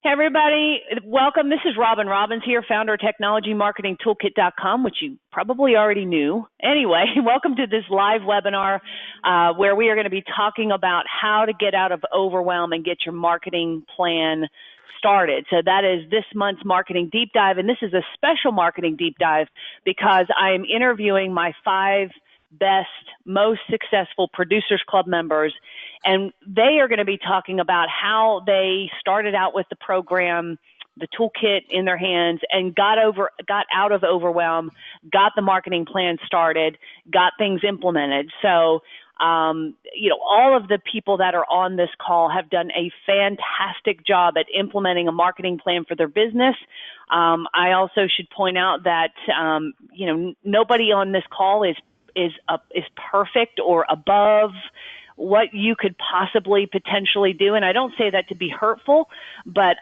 Hey everybody, welcome. This is Robin Robbins here, founder of TechnologyMarketingToolkit.com, which you probably already knew. Anyway, welcome to this live webinar where we are going to be talking about how to get out of overwhelm and get your marketing plan started. So that is this month's marketing deep dive, and this is a special marketing deep dive because I am interviewing my 5 best, most successful Producers Club members, and they are going to be talking about how they started out with the program, the toolkit in their hands, and got out of overwhelm, got the marketing plan started, got things implemented. So, all of the people that are on this call have done a fantastic job at implementing a marketing plan for their business. I also should point out that, nobody on this call is perfect or above what you could possibly potentially do. And I don't say that to be hurtful, but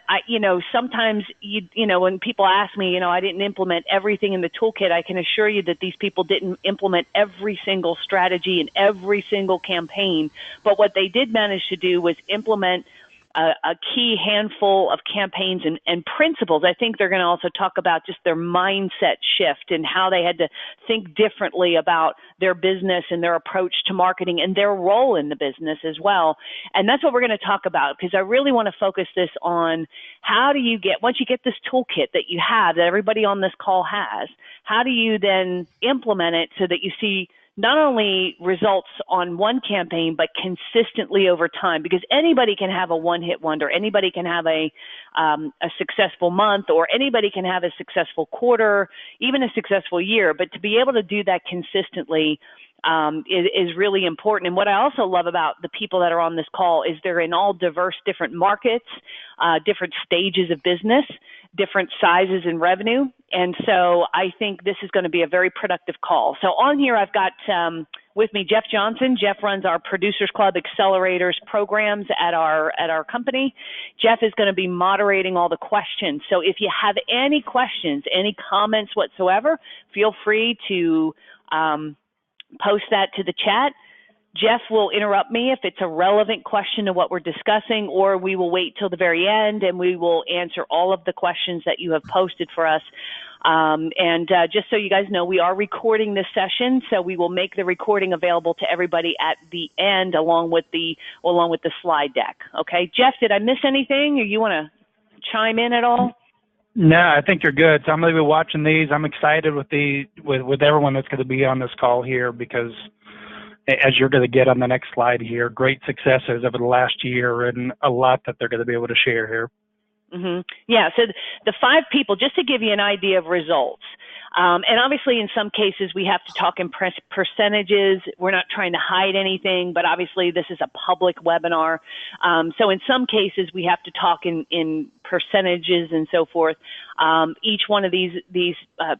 sometimes when people ask me, I didn't implement everything in the toolkit, I can assure you that these people didn't implement every single strategy in every single campaign. But what they did manage to do was implement a key handful of campaigns and principles. I think they're going to also talk about just their mindset shift and how they had to think differently about their business and their approach to marketing and their role in the business as well. And that's what we're going to talk about, because I really want to focus this on how do you once you get this toolkit that you have, that everybody on this call has, how do you then implement it so that you see not only results on one campaign, but consistently over time? Because anybody can have a one-hit wonder, anybody can have a successful month, or anybody can have a successful quarter, even a successful year. But to be able to do that consistently is really important. And what I also love about the people that are on this call is they're in all diverse, different markets, different stages of business, different sizes in revenue. And so I think this is going to be a very productive call. So on here, I've got with me Jeff Johnson. Jeff runs our Producers Club Accelerators programs at our company. Jeff is going to be moderating all the questions. So if you have any questions, any comments whatsoever, feel free to post that to the chat. Jeff will interrupt me if it's a relevant question to what we're discussing, or we will wait till the very end and we will answer all of the questions that you have posted for us. Just so you guys know, we are recording this session, so we will make the recording available to everybody at the end along with the slide deck. Okay, Jeff, did I miss anything, or you want to chime in at all? No, I think you're good. So I'm going to be watching these. I'm excited with everyone that's going to be on this call here, because as you're going to get on the next slide here, great successes over the last year and a lot that they're going to be able to share here. Mm-hmm. Yeah, so the 5 people, just to give you an idea of results, and obviously in some cases we have to talk in percentages. We're not trying to hide anything, but obviously this is a public webinar. So in some cases we have to talk in percentages and so forth. Each one of these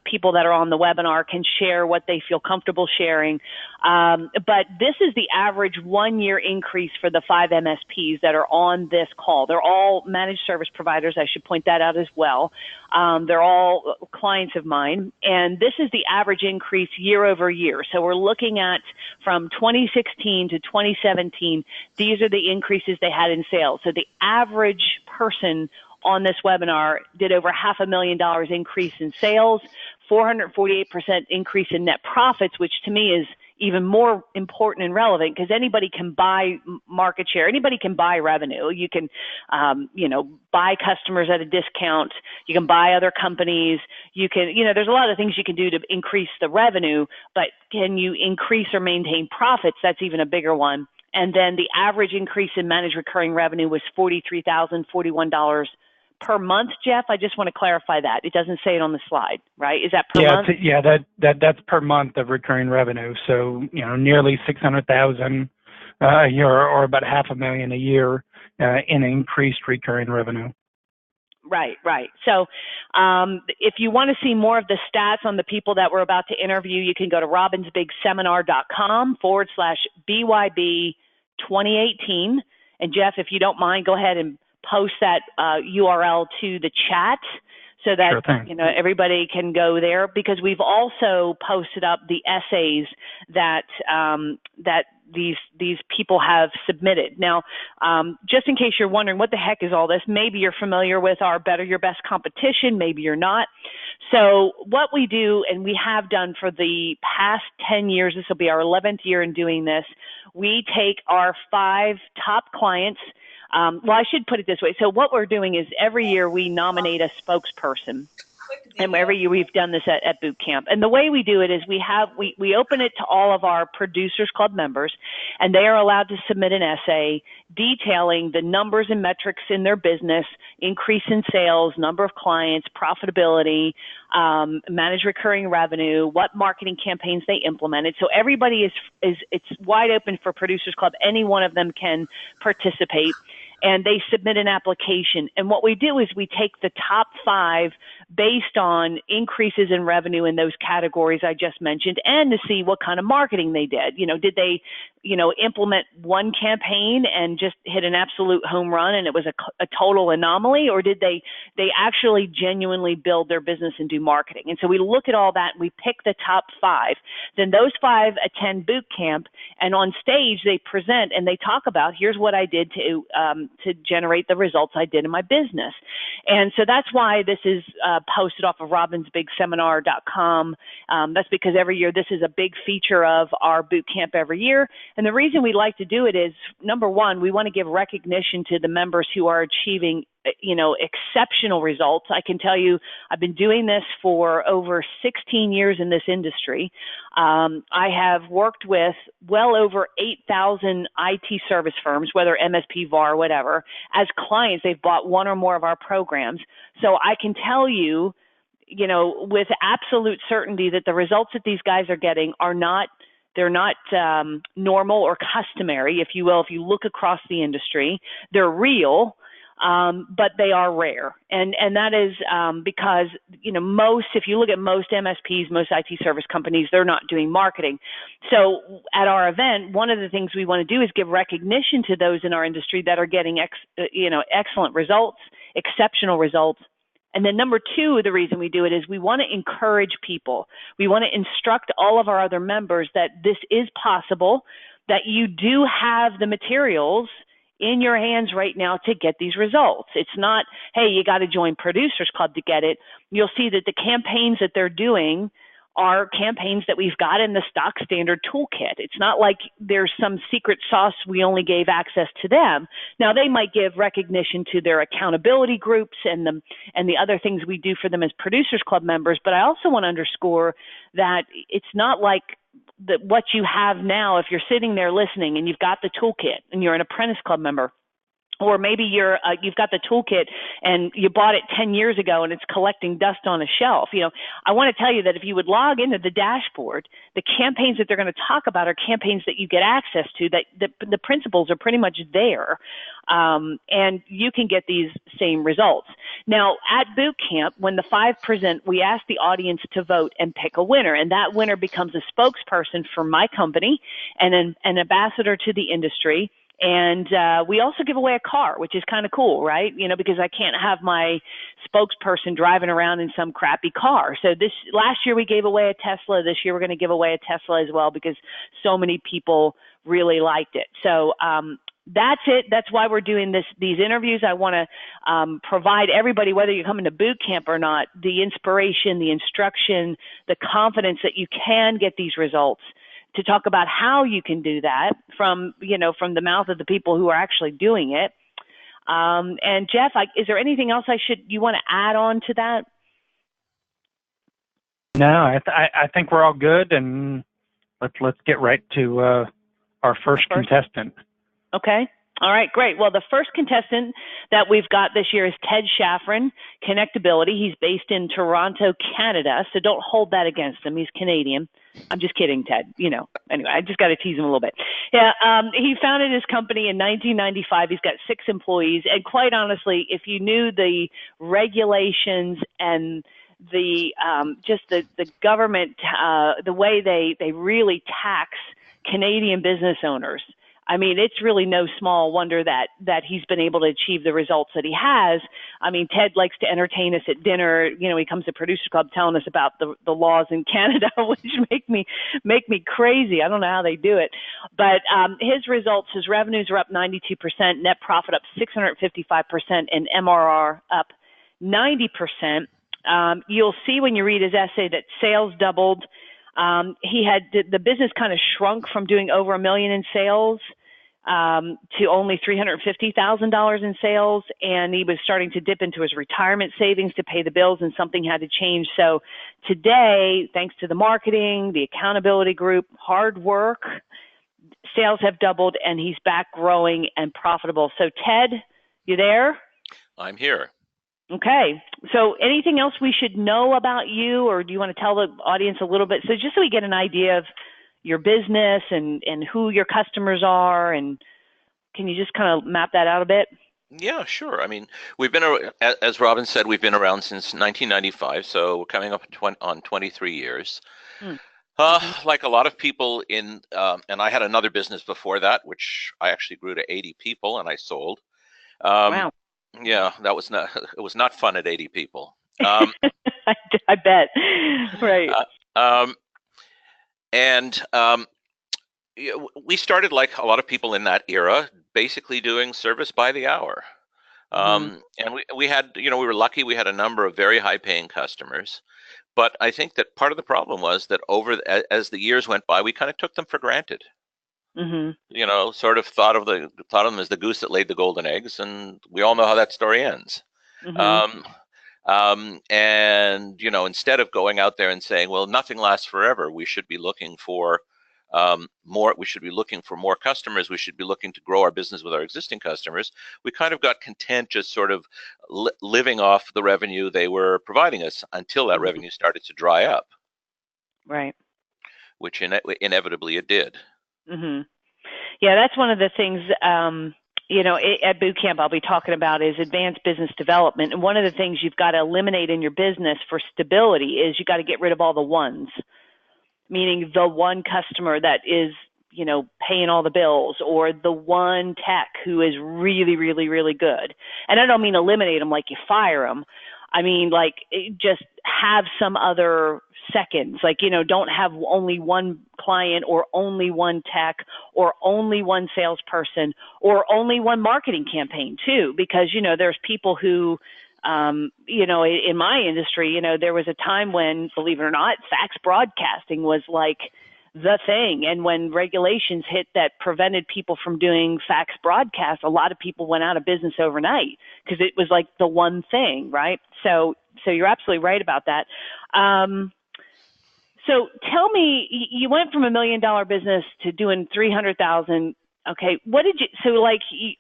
people that are on the webinar can share what they feel comfortable sharing. But this is the average 1-year increase for the 5 MSPs that are on this call. They're all managed service providers. I should point that out as well. They're all clients of mine. And this is the average increase year over year. So we're looking at from 2016 to 2017, these are the increases they had in sales. So the average person on this webinar did over $500,000 increase in sales, 448% increase in net profits, which to me is even more important and relevant, because anybody can buy market share. Anybody can buy revenue. You can, buy customers at a discount. You can buy other companies. You can, there's a lot of things you can do to increase the revenue, but can you increase or maintain profits? That's even a bigger one. And then the average increase in managed recurring revenue was $43,041 per month. Jeff, I just want to clarify that. It doesn't say it on the slide, right? Is that per month? That's per month of recurring revenue. So, nearly 600,000 a year, or about $500,000 a year in increased recurring revenue. Right. So if you want to see more of the stats on the people that we're about to interview, you can go to robinsbigseminar.com/BYB2018. And Jeff, if you don't mind, go ahead and post that URL to the chat so that everybody can go there, because we've also posted up the essays that that these people have submitted. Now, just in case you're wondering what the heck is all this, maybe you're familiar with our Better Your Best competition, maybe you're not. So what we do, and we have done for the past 10 years, this will be our 11th year in doing this, we take our 5 top clients. Well, I should put it this way. So what we're doing is every year we nominate a spokesperson. And every year we've done this at boot camp. And the way we do it is we open it to all of our Producers Club members, and they are allowed to submit an essay detailing the numbers and metrics in their business, increase in sales, number of clients, profitability, manage recurring revenue, what marketing campaigns they implemented. So everybody it's wide open for Producers Club. Any one of them can participate. And they submit an application. And what we do is we take the top 5 based on increases in revenue in those categories I just mentioned, and to see what kind of marketing they did. Did they, implement one campaign and just hit an absolute home run and it was a total anomaly, or did they actually genuinely build their business and do marketing? And so we look at all that and we pick the top 5. Then those 5 attend boot camp, and on stage they present and they talk about, here's what I did to generate the results I did in my business. And so that's why this is posted off of robinsbigseminar.com. That's because every year this is a big feature of our boot camp every year. And the reason we like to do it is, number one, we want to give recognition to the members who are achieving exceptional results. I can tell you, I've been doing this for over 16 years in this industry. I have worked with well over 8,000 IT service firms, whether MSP, VAR, whatever, as clients. They've bought one or more of our programs. So I can tell you, with absolute certainty that the results that these guys are getting are not normal or customary, if you will. If you look across the industry, they're real. But they are rare. And that is because, if you look at most MSPs, most IT service companies, they're not doing marketing. So at our event, one of the things we want to do is give recognition to those in our industry that are getting excellent results, exceptional results. And then number 2, the reason we do it is we want to encourage people. We want to instruct all of our other members that this is possible, that you do have the materials in your hands right now to get these results. It's not, hey, you got to join Producers Club to get it. You'll see that the campaigns that they're doing are campaigns that we've got in the stock standard toolkit. It's not like there's some secret sauce we only gave access to them. Now, they might give recognition to their accountability groups and the other things we do for them as Producers Club members, but I also want to underscore that it's not like what you have now. If you're sitting there listening and you've got the toolkit and you're an Apprentice Club member, or maybe you've got the toolkit and you bought it 10 years ago and it's collecting dust on a shelf. I want to tell you that if you would log into the dashboard, the campaigns that they're going to talk about are campaigns that you get access to, that the principles are pretty much there. And you can get these same results. Now, at boot camp, when the 5 present, we ask the audience to vote and pick a winner, and that winner becomes a spokesperson for my company and an ambassador to the industry. And we also give away a car, which is kind of cool, right? Because I can't have my spokesperson driving around in some crappy car. So last year we gave away a Tesla. This year we're going to give away a Tesla as well, because so many people really liked it. So that's it. That's why we're doing these interviews. I want to provide everybody, whether you're coming to boot camp or not, the inspiration, the instruction, the confidence that you can get these results, to talk about how you can do that from the mouth of the people who are actually doing it. And Jeff, is there anything else you want to add on to that? No, I think we're all good, and let's get right to our first contestant. Okay. All right, great. Well, the first contestant that we've got this year is Ted Shafran, Connectability. He's based in Toronto, Canada, so don't hold that against him. He's Canadian. I'm just kidding, Ted. Anyway, I just got to tease him a little bit. Yeah, he founded his company in 1995. He's got 6 employees, and quite honestly, if you knew the regulations and the government, the way they really tax Canadian business owners, I mean, it's really no small wonder that he's been able to achieve the results that he has. I mean, Ted likes to entertain us at dinner. You know, he comes to Producer Club telling us about the laws in Canada, which make me crazy. I don't know how they do it. But his results, his revenues are up 92%, net profit up 655%, and MRR up 90%. You'll see when you read his essay that sales doubled. He had the business kind of shrunk from doing over $1 million in sales to only $350,000 in sales, and he was starting to dip into his retirement savings to pay the bills, and something had to change. So today, thanks to the marketing, the accountability group, hard work, sales have doubled, and he's back growing and profitable. So Ted, you there? I'm here. Okay. So anything else we should know about you, or do you want to tell the audience a little bit? So just so we get an idea of your business and who your customers are, and can you just kind of map that out a bit? Yeah, sure. I mean, we've been, as Robin said, we've been around since 1995, so we're coming up on 23 years. Like a lot of people and I had another business before that, which I actually grew to 80 people and I sold. Wow. Yeah, it was not fun at 80 people. I bet. Right. We started, like a lot of people in that era, basically doing service by the hour. And we had, we were lucky. We had a number of very high paying customers. But I think that part of the problem was that as the years went by, we kind of took them for granted. Sort of thought of them as the goose that laid the golden eggs, and we all know how that story ends. And instead of going out there and saying, well, nothing lasts forever, we should be looking for more. We should be looking for more customers. We should be looking to grow our business with our existing customers. We kind of got content just sort of living off the revenue they were providing us until that revenue started to dry up. Right. Which inevitably it did. Yeah, that's one of the things, at boot camp I'll be talking about is advanced business development. And one of the things you've got to eliminate in your business for stability is you got to get rid of all the ones, meaning the one customer that is, paying all the bills, or the one tech who is really, really, really good. And I don't mean eliminate them like you fire them. I mean, like, just have some other seconds, like, don't have only one client or only one tech or only one salesperson or only one marketing campaign too, because, there's people who, in my industry, there was a time when, believe it or not, fax broadcasting was like the thing. And when regulations hit that prevented people from doing fax broadcasts, a lot of people went out of business overnight because it was like the one thing, right? So you're absolutely right about that. So tell me, you went from $1 million business to doing 300,000. Okay.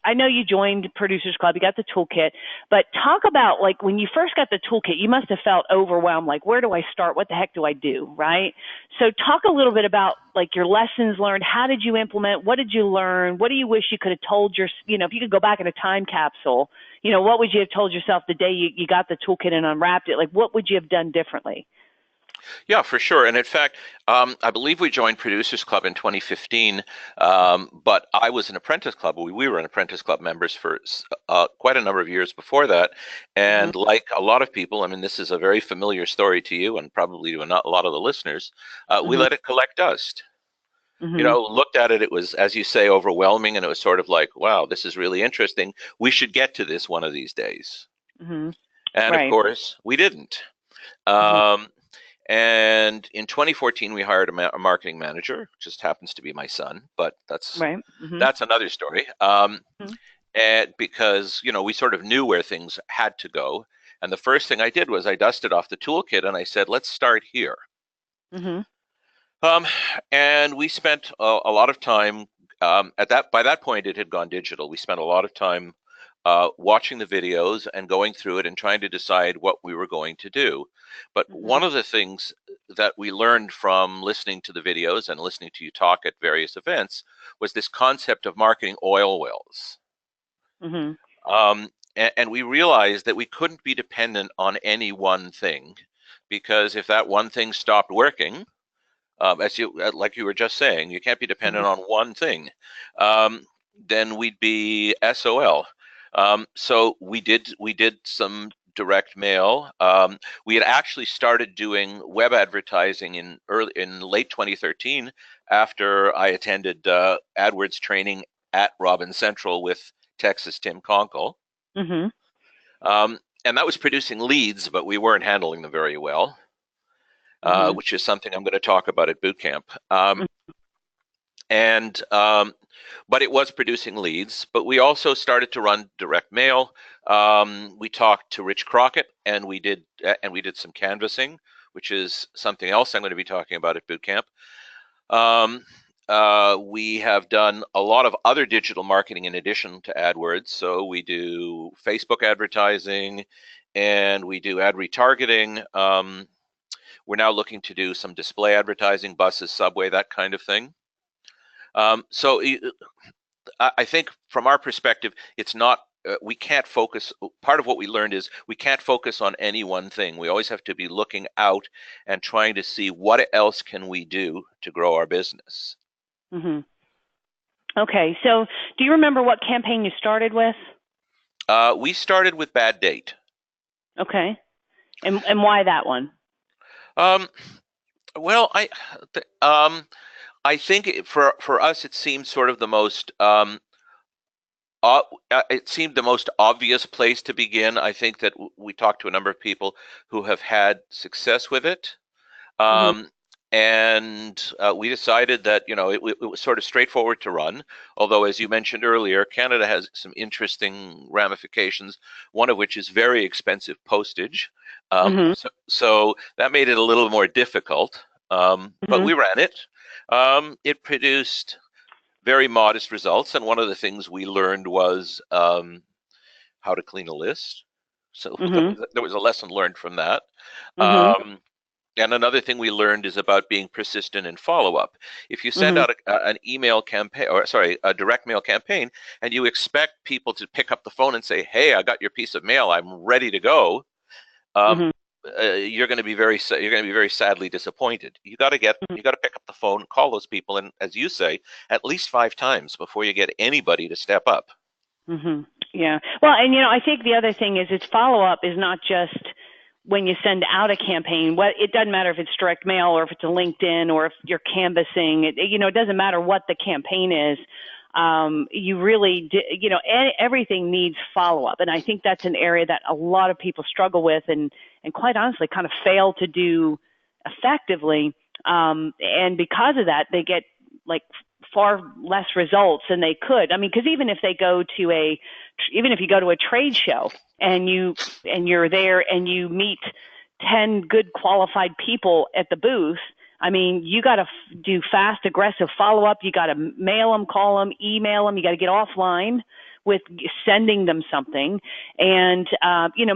I know you joined Producers Club, you got the toolkit, but talk about, like, when you first got the toolkit, you must have felt overwhelmed. Like, where do I start? What the heck do I do? Right. So talk a little bit about, like, your lessons learned. How did you implement? What did you learn? What do you wish you could have told if you could go back in a time capsule, what would you have told yourself the day you got the toolkit and unwrapped it? Like, what would you have done differently? Yeah, for sure. And in fact, I believe we joined Producers Club in 2015, but I was an apprentice club. We were an apprentice club members for quite a number of years before that. And like a lot of people, I mean, this is a very familiar story to you and probably to a lot of the listeners, we let it collect dust. Looked at it, it was, as you say, overwhelming. And it was sort of like, wow, this is really interesting. We should get to this one of these days. And of course, we didn't. And in 2014, we hired a marketing manager, just happens to be my son, but that's another story. And because, we sort of knew where things had to go. And the first thing I did was I dusted off the toolkit and I said, let's start here. And we spent a lot of time by that point, it had gone digital. We spent a lot of time watching the videos and going through it and trying to decide what we were going to do. But one of the things that we learned from listening to the videos and listening to you talk at various events was this concept of marketing oil wells. And we realized that we couldn't be dependent on any one thing, because if that one thing stopped working, like you were just saying, you can't be dependent on one thing. Then we'd be SOL. So we did some direct mail. We had actually started doing web advertising in late 2013 after I attended AdWords training at Robin Central with Texas Tim Conkle. And that was producing leads, but we weren't handling them very well, which is something I'm going to talk about at boot camp. But it was producing leads. But we also started to run direct mail. We talked to Rich Crockett, and we did some canvassing, which is something else I'm going to be talking about at boot camp. We have done a lot of other digital marketing in addition to AdWords. So we do Facebook advertising, and we do ad retargeting. We're now looking to do some display advertising, buses, subway, that kind of thing. So I think from our perspective, it's not, we can't focus, part of what we learned is we can't focus on any one thing. We always have to be looking out and trying to see what else can we do to grow our business. Okay, so do you remember what campaign you started with? We started with Bad Date. Okay, and why that one? Well, I think for us, it seemed sort of the most, it seemed the most obvious place to begin. I think that we talked to a number of people who have had success with it. And we decided that, it was sort of straightforward to run. Although, as you mentioned earlier, Canada has some interesting ramifications, one of which is very expensive postage. So that made it a little more difficult. But we ran it. It produced very modest results, and one of the things we learned was how to clean a list. So there was a lesson learned from that. And another thing we learned is about being persistent in follow-up. If you send out an email campaign, or sorry, a direct mail campaign, and you expect people to pick up the phone and say, "Hey, I got your piece of mail. I'm ready to go," you're going to be very sadly disappointed. You got to pick up the phone, call those people, and as you say, at least 5 times before you get anybody to step up. Yeah. Well, and I think the other thing is follow-up is not just when you send out a campaign. It doesn't matter if it's direct mail or if it's a LinkedIn or if you're canvassing. It doesn't matter what the campaign is. You really, everything needs follow-up. And I think that's an area that a lot of people struggle with and quite honestly kind of fail to do effectively. And because of that, they get far less results than they could. I mean, because even if you go to a trade show and you're there and you meet 10 good qualified people at the booth, I mean, you got to do fast, aggressive follow-up. You got to mail them, call them, email them. You got to get offline with sending them something. And,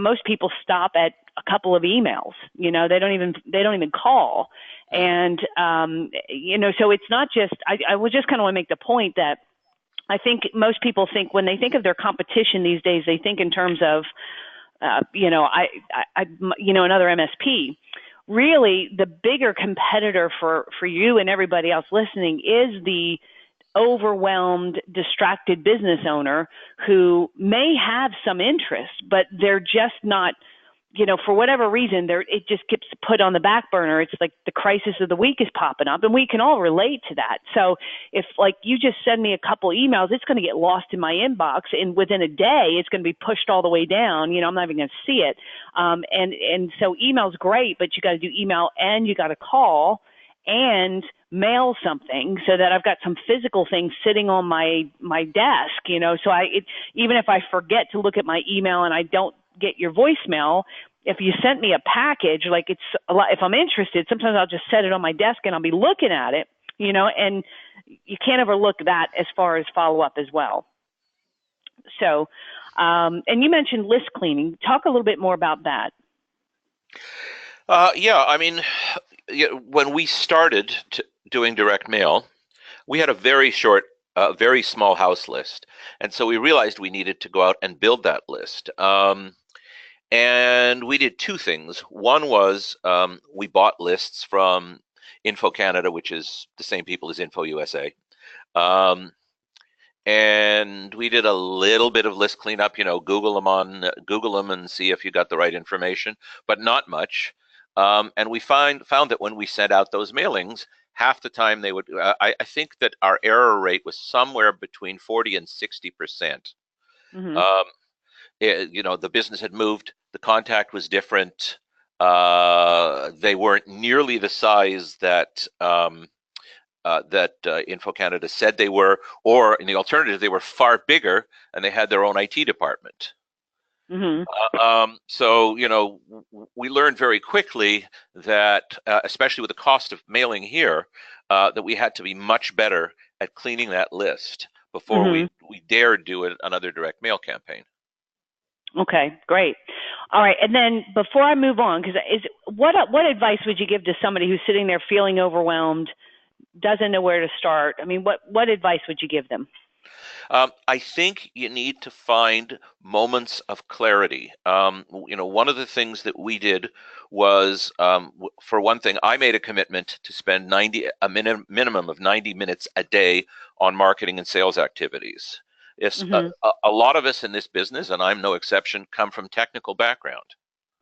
most people stop at a couple of emails. They don't even call. And, so it's not just, I would just kind of want to make the point that I think most people think when they think of their competition these days, they think in terms of, another MSP. Really, the bigger competitor for you and everybody else listening is the overwhelmed, distracted business owner who may have some interest, but they're just not, for whatever reason, it just gets put on the back burner. It's like the crisis of the week is popping up, and we can all relate to that. So if you just send me a couple emails, it's going to get lost in my inbox, and within a day, it's going to be pushed all the way down. I'm not even going to see it. And so email's great, but you got to do email and you got to call and mail something so that I've got some physical things sitting on my desk. So even if I forget to look at my email and I don't get your voicemail, if you sent me a package, if I'm interested, sometimes I'll just set it on my desk and I'll be looking at it, and you can't overlook that as far as follow-up as well. So, and you mentioned list cleaning. Talk a little bit more about that. Yeah, I mean, when we started doing direct mail, we had a very short, very small house list. And so we realized we needed to go out and build that list. And we did 2 things. One was we bought lists from Info Canada, which is the same people as Info USA. And we did a little bit of list cleanup, Google them and see if you got the right information, but not much. And we found that when we sent out those mailings, half the time they would, I think that our error rate was somewhere between 40 and 60%. The business had moved, the contact was different. They weren't nearly the size that Info Canada said they were, or in the alternative, they were far bigger and they had their own IT department. So, we learned very quickly that, especially with the cost of mailing here, that we had to be much better at cleaning that list before we dared do another direct mail campaign. Okay, great. All right, and then before I move on, because what advice would you give to somebody who's sitting there feeling overwhelmed, doesn't know where to start? I mean, what advice would you give them? I think you need to find moments of clarity. One of the things that we did was, for one thing, I made a commitment to spend a minimum of 90 minutes a day on marketing and sales activities. Yes, a lot of us in this business, and I'm no exception, come from technical background.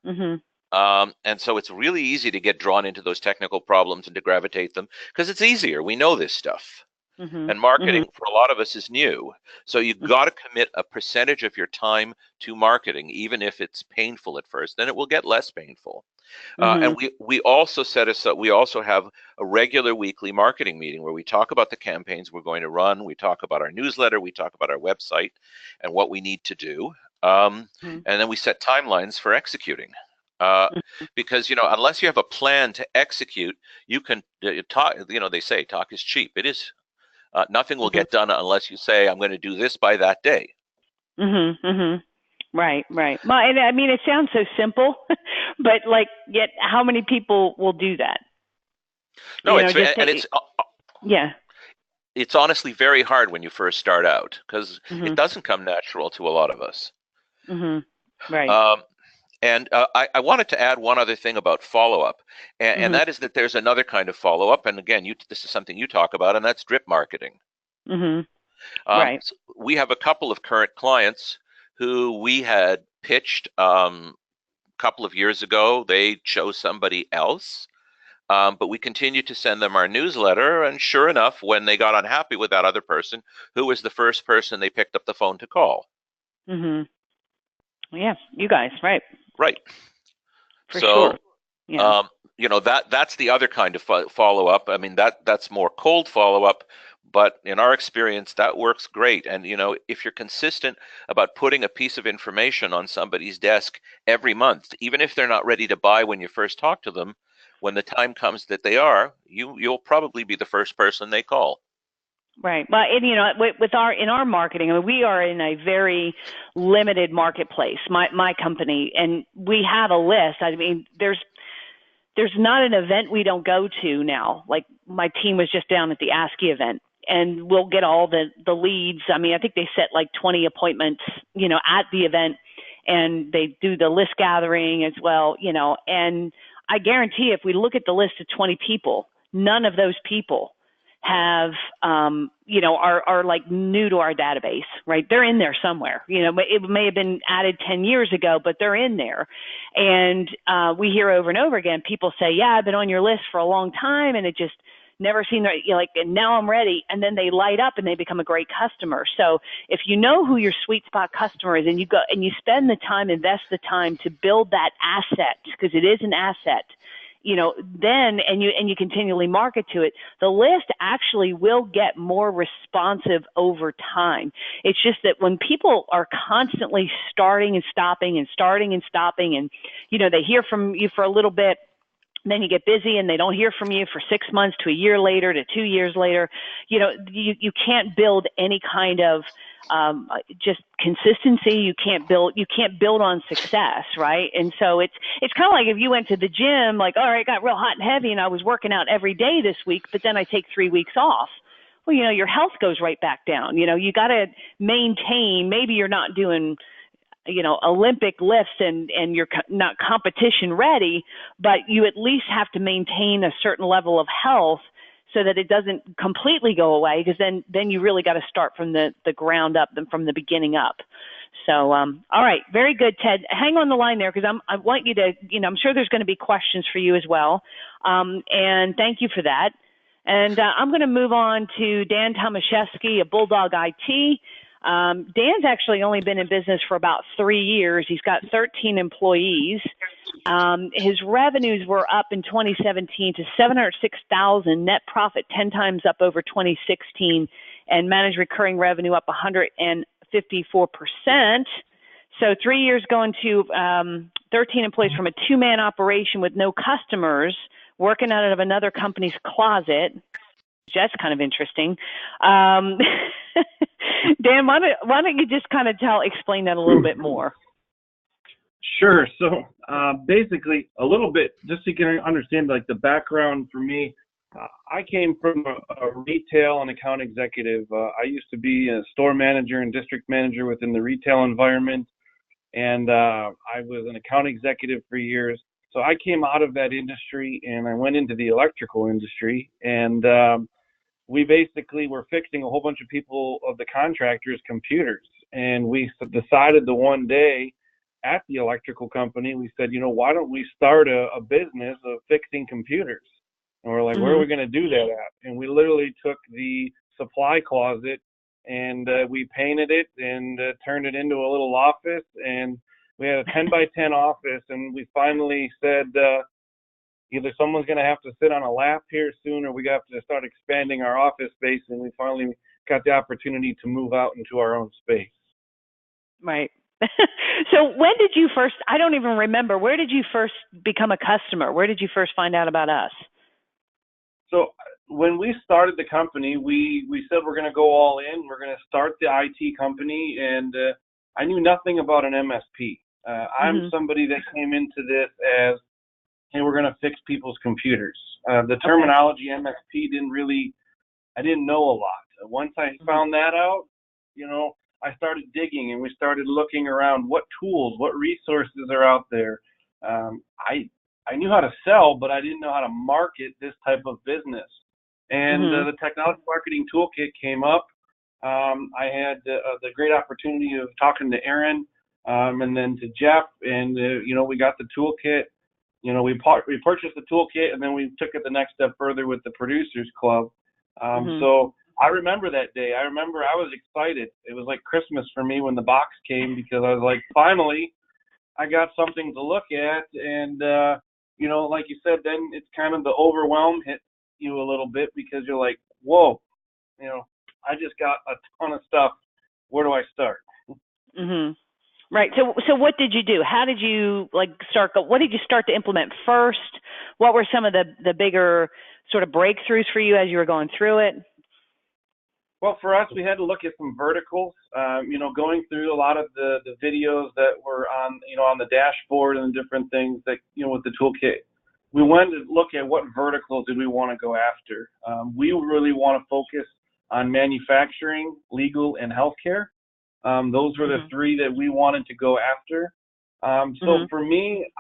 And so it's really easy to get drawn into those technical problems and to gravitate them because it's easier. We know this stuff. And marketing for a lot of us is new. So you've got to commit a percentage of your time to marketing, even if it's painful at first, then it will get less painful. And we also we also have a regular weekly marketing meeting where we talk about the campaigns we're going to run. We talk about our newsletter. We talk about our website and what we need to do. And then we set timelines for executing. Because, unless you have a plan to execute, you can talk, they say talk is cheap. It is. Nothing will get done unless you say, I'm going to do this by that day. Right. Well, and I mean, it sounds so simple, but yet how many people will do that? No, it's honestly very hard when you first start out because it doesn't come natural to a lot of us. Right. And I wanted to add one other thing about follow-up, and that is that there's another kind of follow-up. And again, this is something you talk about, and that's drip marketing. Right. So we have a couple of current clients who we had pitched a couple of years ago. They chose somebody else, but we continued to send them our newsletter. And sure enough, when they got unhappy with that other person, who was the first person they picked up the phone to call? Yeah, you guys, right? Right. For sure. Yeah. That's the other kind of follow-up. I mean, that's more cold follow-up, but in our experience, that works great. And, if you're consistent about putting a piece of information on somebody's desk every month, even if they're not ready to buy when you first talk to them, when the time comes that they are, you'll probably be the first person they call. Right. Well, and in our marketing, I mean, we are in a very limited marketplace. My company, and we have a list. I mean, there's not an event we don't go to now. Like my team was just down at the ASCII event, and we'll get all the leads. I mean, I think they set like 20 appointments, at the event, and they do the list gathering as well. And I guarantee if we look at the list of 20 people, none of those people have, are like new to our database, right? They're in there somewhere. It may have been added 10 years ago, but they're in there. And we hear over and over again, people say, yeah, I've been on your list for a long time and it just never seen and now I'm ready. And then they light up and they become a great customer. So if you know who your sweet spot customer is and you go and you spend the time, invest the time to build that asset, because it is an asset, then, and you continually market to it, the list actually will get more responsive over time. It's just that when people are constantly starting and stopping and starting and stopping, and, they hear from you for a little bit, then you get busy and they don't hear from you for 6 months to a year later to 2 years later, you can't build any kind of just consistency. You can't build on success, right? And so it's kind of like if you went to the gym, like, all right, it got real hot and heavy and I was working out every day this week, but then I take 3 weeks off. Well, your health goes right back down. You got to maintain. Maybe you're not doing Olympic lifts and you're not competition ready, but you at least have to maintain a certain level of health so that it doesn't completely go away, because then you really got to start from the ground up, from the beginning up. So, all right, very good, Ted. Hang on the line there, because I want you to, I'm sure there's going to be questions for you as well, and thank you for that. And I'm going to move on to Dan Tomaszewski of Bulldog IT. Dan's actually only been in business for about 3 years. He's got 13 employees. His revenues were up in 2017 to $706,000, net profit 10 times up over 2016, and managed recurring revenue up 154%. So 3 years going to 13 employees from a two-man operation with no customers, working out of another company's closet. That's kind of interesting. Dan, why don't you just kind of explain that a little bit more? Sure. So basically, a little bit, just so you can understand like the background for me, I came from a retail and account executive. I used to be a store manager and district manager within the retail environment, and I was an account executive for years. So I came out of that industry and I went into the electrical industry, and we basically were fixing a whole bunch of the contractors' computers. And we decided the one day at the electrical company, we said, why don't we start a business of fixing computers? And we're like, where are we going to do that at? And we literally took the supply closet and we painted it and turned it into a little office. And we had a 10 by 10 office, and we finally said, either someone's going to have to sit on a lap here soon, or we have to start expanding our office space. And we finally got the opportunity to move out into our own space. Right. So when did you first, I don't even remember, where did you first become a customer? Where did you first find out about us? So when we started the company, we said we're going to go all in. We're going to start the IT company, and I knew nothing about an MSP. I'm somebody that came into this as, hey, we're going to fix people's computers. The terminology MSP I didn't know a lot. Once I found that out, I started digging, and we started looking around what tools, what resources are out there. I knew how to sell, but I didn't know how to market this type of business. And the Technology Marketing Toolkit came up. I had the great opportunity of talking to Aaron and then to Jeff, and we got the toolkit. We purchased the toolkit, and then we took it the next step further with the Producers Club. So I remember that day. I remember I was excited. It was like Christmas for me when the box came, because I was like, finally, I got something to look at. And, like you said, then it's kind of the overwhelm hit you a little bit, because you're like, whoa, I just got a ton of stuff. Where do I start? Right. So what did you do? How did you start? What did you start to implement first? What were some of the bigger sort of breakthroughs for you as you were going through it? Well, for us, we had to look at some verticals. Going through a lot of the videos that were on the dashboard and different things that with the toolkit. We wanted to look at what verticals did we want to go after. We really want to focus on manufacturing, legal, and healthcare. Those were the three that we wanted to go after. So for me,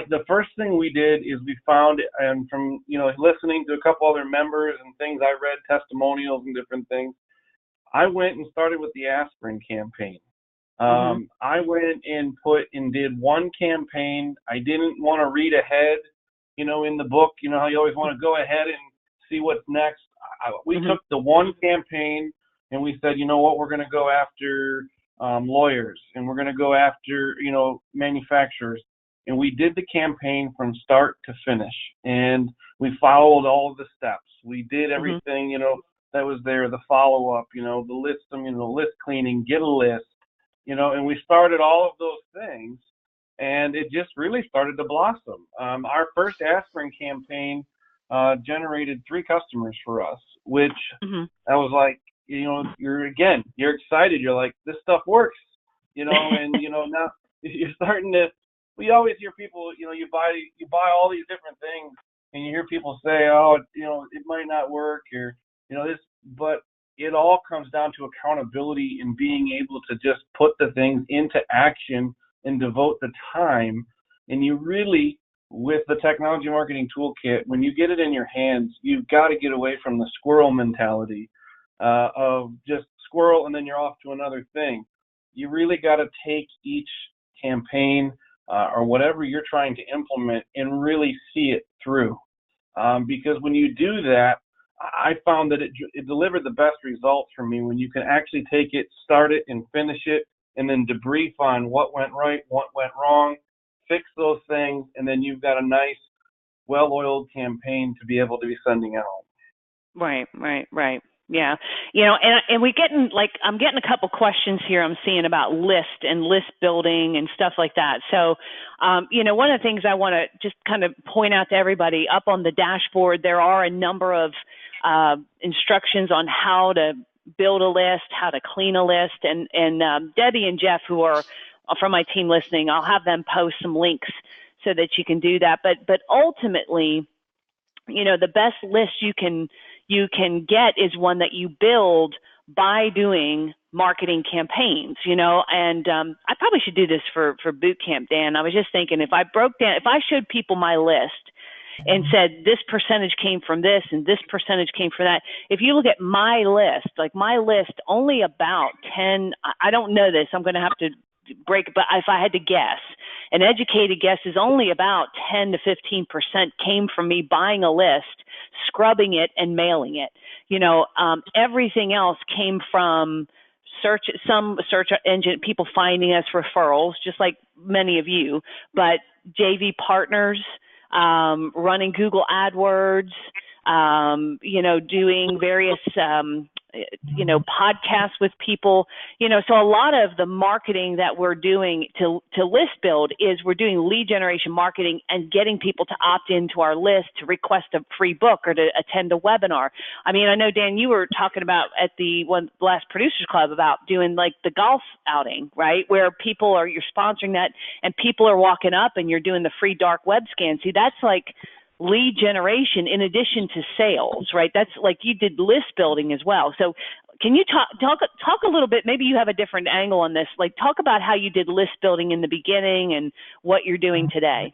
the first thing we did is we found, and from listening to a couple other members and things, I read testimonials and different things. I went and started with the aspirin campaign. I went and did one campaign. I didn't want to read ahead, in the book, how you always want to go ahead and see what's next. We took the one campaign and we said, we're going to go after lawyers, and we're going to go after, manufacturers. And we did the campaign from start to finish, and we followed all of the steps. We did everything, that was there, the follow-up, the list, list cleaning, get a list, and we started all of those things, and it just really started to blossom. Our first aspirin campaign generated 3 customers for us, which I was like, you're excited. You're like, this stuff works, and, now you're starting to, we always hear people, you buy all these different things, and you hear people say, oh, it might not work, or, this, but it all comes down to accountability and being able to just put the things into action and devote the time. And you really, with the technology marketing toolkit, when you get it in your hands, you've got to get away from the squirrel mentality of just squirrel and then you're off to another thing. You really got to take each campaign or whatever you're trying to implement and really see it through. Because when you do that, I found that it delivered the best results for me when you can actually take it, start it, and finish it, and then debrief on what went right, what went wrong, fix those things, and then you've got a nice, well-oiled campaign to be able to be sending out. Right. Yeah. And I'm getting a couple questions here I'm seeing about list and list building and stuff like that. So, one of the things I want to just kind of point out to everybody, up on the dashboard, there are a number of instructions on how to build a list, how to clean a list, and Debbie and Jeff, who are from my team listening, I'll have them post some links so that you can do that. But ultimately, the best list you can get is one that you build by doing marketing campaigns, and I probably should do this for boot camp, Dan. I was just thinking, if I showed people my list and said this percentage came from this and this percentage came from that, if you look at my list, only about 10, I don't know this, I'm going to have to break, but if I had to guess, an educated guess is only about 10 to 15% came from me buying a list, scrubbing it, and mailing it. Everything else came from some search engine, people finding us, referrals, just like many of you, but JV partners, running Google AdWords, doing various, podcasts with people, so a lot of the marketing that we're doing to list build is we're doing lead generation marketing and getting people to opt into our list to request a free book or to attend a webinar. I mean, I know, Dan, you were talking about at the last Producers Club about doing like the golf outing, right? Where you're sponsoring that and people are walking up and you're doing the free dark web scan. See, that's like lead generation in addition to sales, right? That's like you did list building as well. So can you talk a little bit, maybe you have a different angle on this, like talk about how you did list building in the beginning and what you're doing today.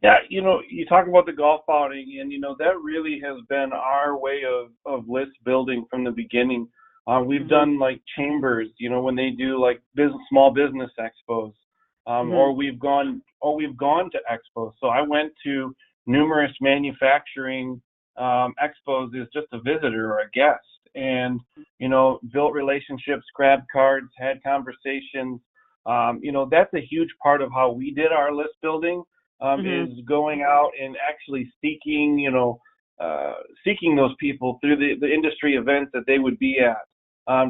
Yeah, you talk about the golf outing, and, that really has been our way of list building from the beginning. We've done like chambers, when they do like small business expos, or we've gone to expos. So I went to numerous manufacturing expos as just a visitor or a guest, and built relationships, grabbed cards, had conversations. That's a huge part of how we did our list building, is going out and actually seeking those people through the industry events that they would be at,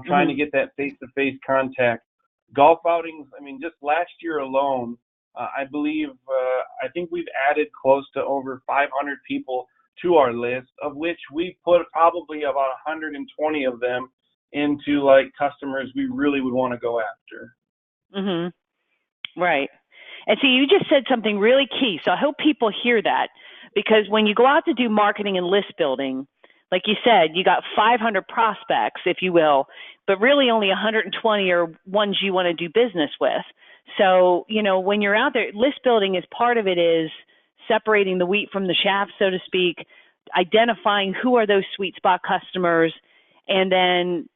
trying to get that face-to-face contact. Golf outings, I mean, just last year alone, I think we've added close to over 500 people to our list, of which we put probably about 120 of them into like customers we really would want to go after. Right. And so you just said something really key. So I hope people hear that, because when you go out to do marketing and list building, like you said, you got 500 prospects, if you will, but really only 120 are ones you want to do business with. So, when you're out there, list building is part of it, is separating the wheat from the chaff, so to speak, identifying who are those sweet spot customers, and then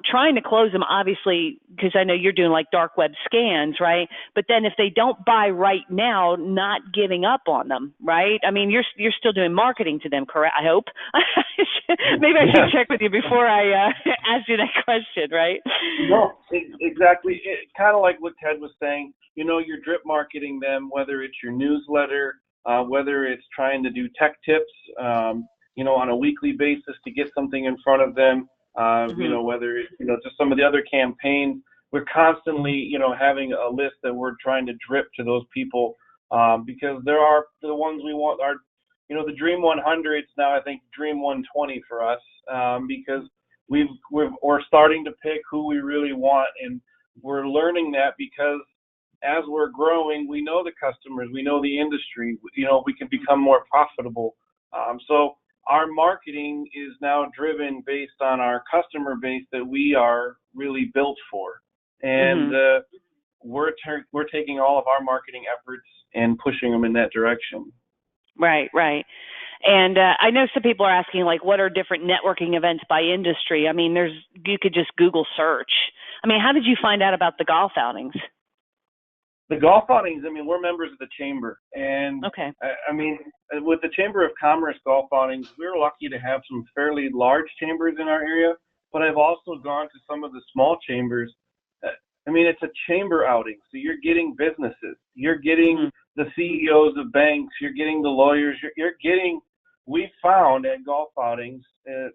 trying to close them, obviously, because I know you're doing like dark web scans, right? But then if they don't buy right now, not giving up on them, right? I mean, you're still doing marketing to them, correct? I hope. Maybe I should check with you before I ask you that question, right? No, exactly. Kind of like what Ted was saying. You're drip marketing them, whether it's your newsletter, whether it's trying to do tech tips, on a weekly basis to get something in front of them, whether it's, just some of the other campaigns. We're constantly, having a list that we're trying to drip to those people, because there are the ones we want are, the Dream 100s now, I think Dream 120 for us, because we're starting to pick who we really want, and we're learning that because as we're growing, we know the customers, we know the industry, we can become more profitable. So our marketing is now driven based on our customer base that we are really built for. And we're taking all of our marketing efforts and pushing them in that direction. Right, right. And I know some people are asking, like, what are different networking events by industry? I mean, you could just Google search. I mean, how did you find out about the golf outings? The golf outings, I mean, we're members of the chamber. And okay. I mean, with the Chamber of Commerce golf outings, we're lucky to have some fairly large chambers in our area, but I've also gone to some of the small chambers. I mean, it's a chamber outing, so you're getting businesses. You're getting the CEOs of banks. You're getting the lawyers. You're getting, we found at golf outings,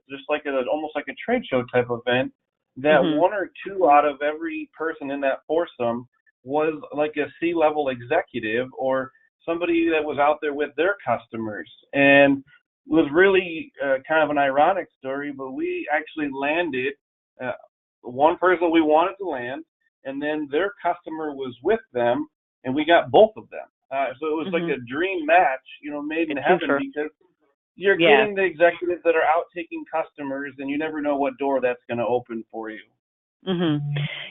just like almost like a trade show type event, that one or two out of every person in that foursome was like a C-level executive or somebody that was out there with their customers. And it was really kind of an ironic story, but we actually landed one person we wanted to land, and then their customer was with them, and we got both of them. So it was like a dream match, you know, made in heaven, because you're getting the executives that are out taking customers, and you never know what door that's going to open for you.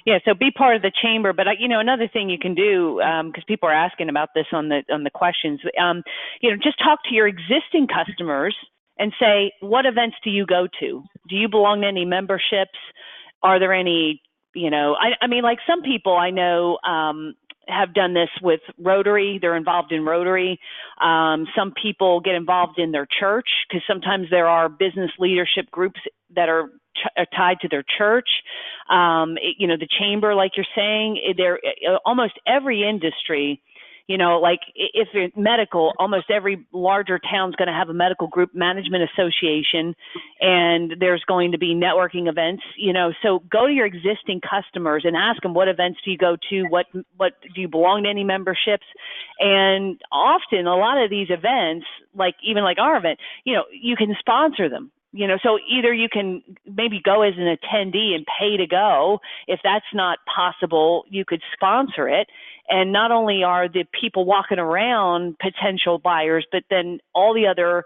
Yeah, so be part of the chamber. But you know, another thing you can do, because people are asking about this on the questions, you know, just talk to your existing customers and say, what events do you go to? Do you belong to any memberships? Are there any, you know, I mean, like some people I know have done this with Rotary. They're involved in Rotary. Some people get involved in their church, because sometimes there are business leadership groups that are tied to their church. You know, the chamber, like you're saying, almost every industry, you know, like if it's medical, almost every larger town's going to have a medical group management association, and there's going to be networking events, you know. So go to your existing customers and ask them, what events do you go to? What do you belong to any memberships? And often a lot of these events, like even like our event, you know, you can sponsor them. You know, so either you can maybe go as an attendee and pay to go. If that's not possible, you could sponsor it. And not only are the people walking around potential buyers, but then all the other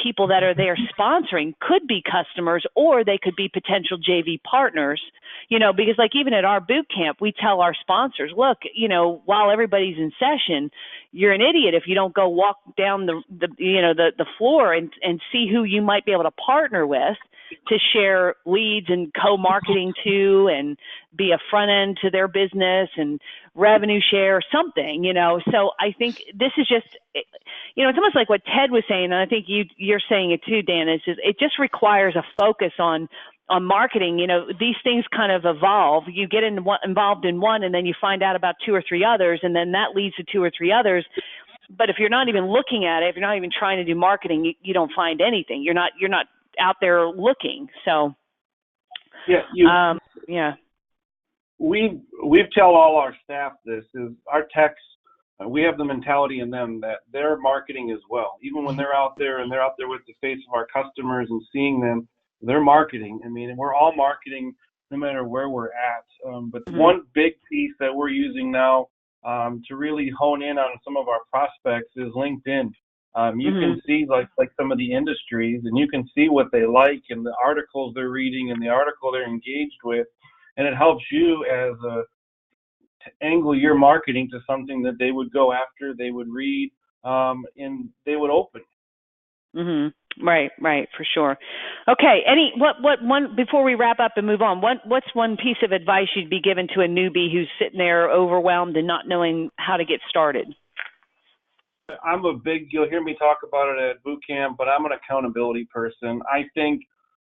people that are there sponsoring could be customers, or they could be potential JV partners, you know, because like even at our boot camp, we tell our sponsors, look, you know, while everybody's in session, you're an idiot if you don't go walk down the floor and see who you might be able to partner with to share leads and co-marketing to, and be a front end to their business and revenue share or something, you know. So I think this is just, you know, it's almost like what Ted was saying, and I think you're saying it too, Dan, is just, it just requires a focus on marketing. You know, these things kind of evolve. You get involved in one, and then you find out about two or three others, and then that leads to two or three others. But if you're not even looking at it, if you're not even trying to do marketing, you don't find anything. You're not out there looking. So we tell all our staff this, is our techs, we have the mentality in them that they're marketing as well. Even when they're out there and they're out there with the face of our customers and seeing them, they're marketing. I mean, we're all marketing no matter where we're at. But one big piece that we're using now to really hone in on some of our prospects is LinkedIn. You can see like some of the industries, and you can see what they like and the articles they're reading and the article they're engaged with, and it helps you as to angle your marketing to something that they would go after, they would read, and they would open. Right, for sure. Okay, what one, before we wrap up and move on, what's one piece of advice you'd be given to a newbie who's sitting there overwhelmed and not knowing how to get started? You'll hear me talk about it at boot camp, but I'm an accountability person. I think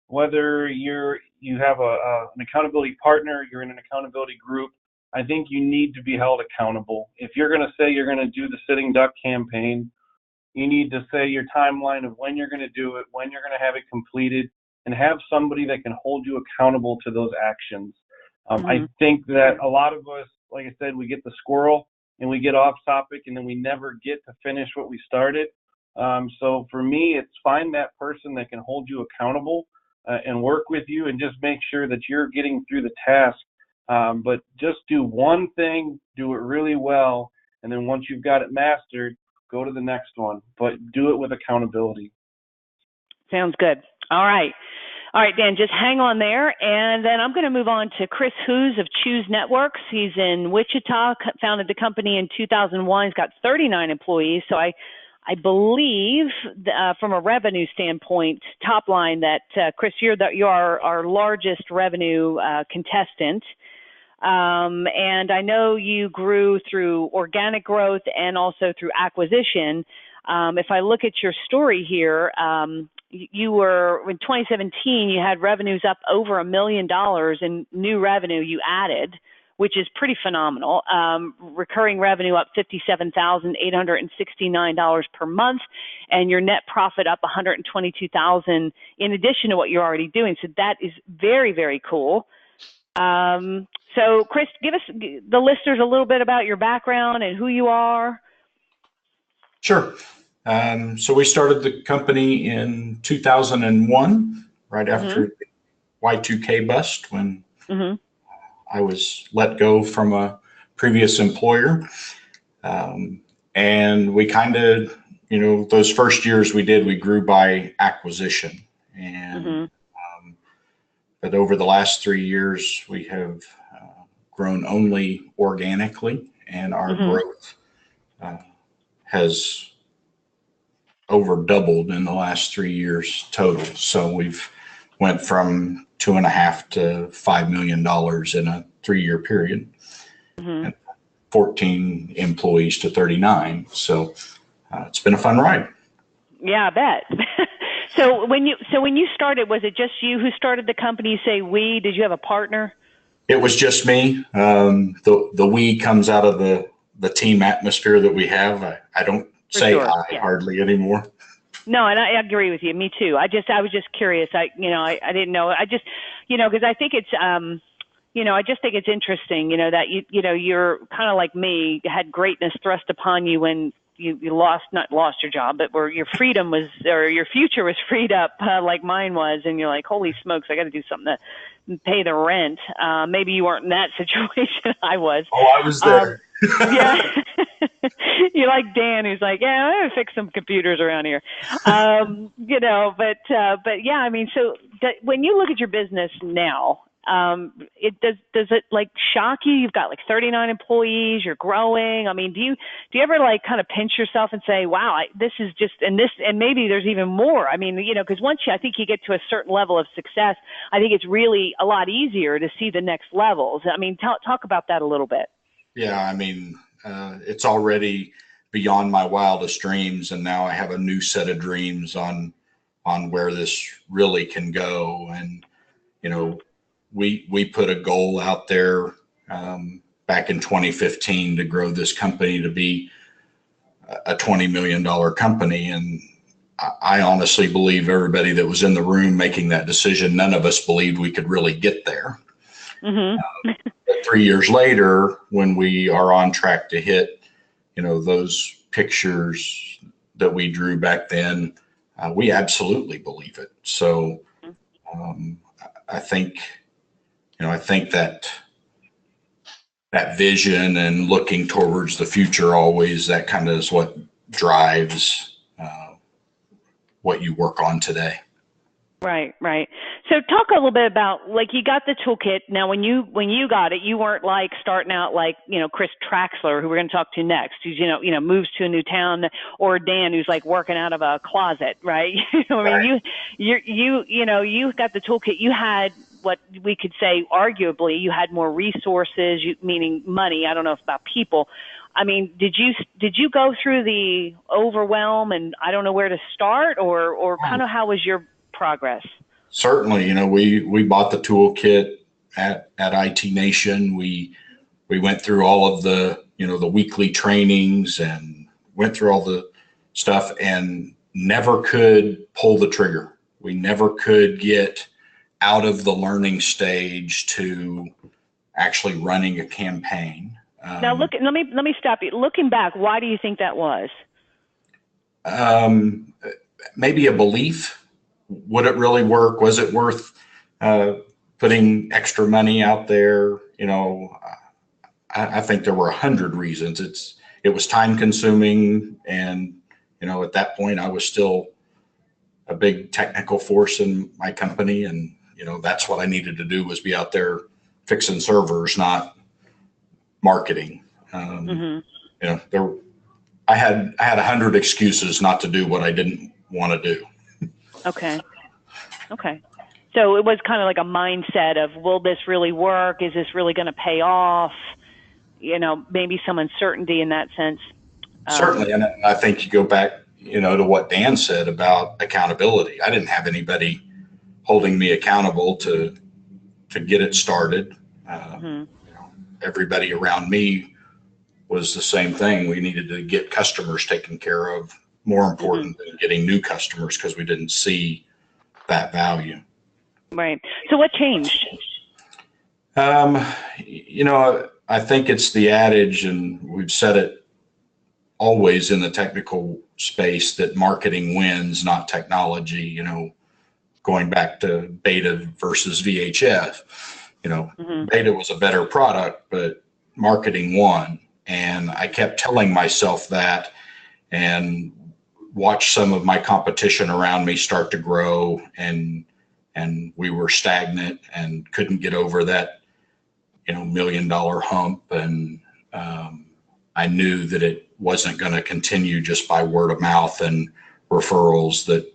whether you have an accountability partner, you're in an accountability group, I think you need to be held accountable. If you're going to say you're going to do the sitting duck campaign, you need to say your timeline of when you're going to do it, when you're going to have it completed, and have somebody that can hold you accountable to those actions. I think that a lot of us, like I said, we get the squirrel and we get off topic, and then we never get to finish what we started. So for me, it's find that person that can hold you accountable and work with you, and just make sure that you're getting through the task. But just do one thing, do it really well, and then once you've got it mastered, go to the next one. But do it with accountability. Sounds good. All right. All right, Dan, just hang on there. And then I'm going to move on to Chris Hoose of Choose Networks. He's in Wichita, founded the company in 2001. He's got 39 employees. So I believe from a revenue standpoint, top line, that Chris, you're our largest revenue contestant. And I know you grew through organic growth and also through acquisition. If I look at your story here, you were, in 2017, you had revenues up over $1 million in new revenue you added, which is pretty phenomenal. Recurring revenue up $57,869 per month, and your net profit up $122,000 in addition to what you're already doing. So that is very, very cool. So Chris, give us, the listeners, a little bit about your background and who you are. Sure. So we started the company in 2001, right after the Y2K bust, when I was let go from a previous employer. And we kind of, those first years we grew by acquisition. And but over the last 3 years, we have grown only organically, and our growth has over doubled in the last 3 years total. So we've went from $2.5 to $5 million in a 3-year period, and 14 employees to 39. So it's been a fun ride. Yeah, I bet. So when you started, was it just you who started the company? You say we. Did you have a partner? It was just me. The we comes out of the team atmosphere that we have. I don't say sure. Hardly anymore. No, and I agree with you. Me too. I was just curious. I didn't know. I just, because I think it's, I just think it's interesting, that you're kind of like me, had greatness thrust upon you when you not lost your job, but where your freedom was, or your future was freed up, like mine was, and you're like, holy smokes, I got to do something to pay the rent. Maybe you weren't in that situation. I was. Oh, I was there. Yeah. You're like Dan, who's like, yeah, I'm going to fix some computers around here. But yeah, I mean, so when you look at your business now, does it like shock you? You've got like 39 employees, you're growing. I mean, do you ever like kind of pinch yourself and say, wow, this is just, and maybe there's even more. I mean, because once I think you get to a certain level of success, I think it's really a lot easier to see the next levels. I mean, talk about that a little bit. Yeah, I mean, it's already beyond my wildest dreams, and now I have a new set of dreams on where this really can go. And we put a goal out there back in 2015 to grow this company to be a $20 million company, and I honestly believe everybody that was in the room making that decision, none of us believed we could really get there. 3 years later, when we are on track to hit, those pictures that we drew back then, we absolutely believe it. So I think that vision and looking towards the future always, that kind of is what drives what you work on today. Right. So talk a little bit about, like, you got the toolkit. Now, when you got it, you weren't like starting out like, Chris Traxler, who we're going to talk to next, who's, moves to a new town, or Dan, who's like working out of a closet, right? You got the toolkit. You had what we could say, arguably, you had more resources, meaning money. I don't know if about people. I mean, did you go through the overwhelm and I don't know where to start, or kind of how was your progress? Certainly, we bought the toolkit at IT Nation. We went through all of the the weekly trainings and went through all the stuff, and never could pull the trigger. We never could get out of the learning stage to actually running a campaign. Now let me stop you. Looking back, why do you think that was? Maybe a belief. Would it really work? Was it worth putting extra money out there? I think there were 100 reasons. It was time consuming, and at that point I was still a big technical force in my company. And, that's what I needed to do, was be out there fixing servers, not marketing. I had 100 excuses not to do what I didn't want to do. Okay. So it was kind of like a mindset of, will this really work? Is this really going to pay off? Maybe some uncertainty in that sense. Certainly. And I think you go back, to what Dan said about accountability. I didn't have anybody holding me accountable to get it started. Everybody around me was the same thing. We needed to get customers taken care of, more important than getting new customers, because we didn't see that value. Right. So what changed? I think it's the adage, and we've said it always in the technical space, that marketing wins, not technology. Going back to beta versus VHF, beta was a better product, but marketing won. And I kept telling myself that, and watched some of my competition around me start to grow, and we were stagnant and couldn't get over that, $1 million hump. And I knew that it wasn't going to continue just by word of mouth and referrals, that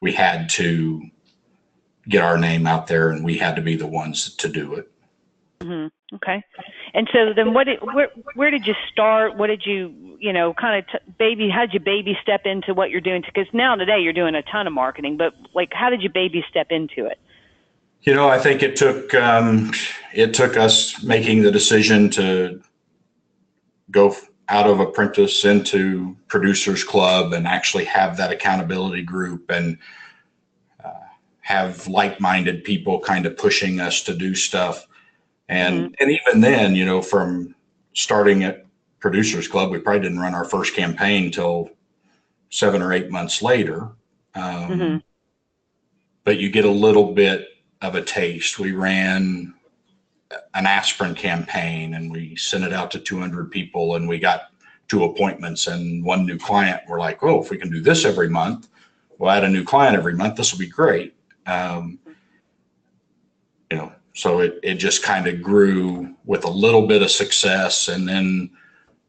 we had to get our name out there, and we had to be the ones to do it. Okay. And so then where did you start? What did you, how did you baby step into what you're doing? Because now today you're doing a ton of marketing, but how did you baby step into it? I think it took us making the decision to go out of apprentice into Producers Club, and actually have that accountability group, and have like-minded people kind of pushing us to do stuff. And even then, from starting at Producers Club, we probably didn't run our first campaign till 7 or 8 months later. But you get a little bit of a taste. We ran an aspirin campaign, and we sent it out to 200 people, and we got 2 appointments and 1 new client. We're like, oh, if we can do this every month, we'll add a new client every month. This will be great. So it just kind of grew with a little bit of success. And then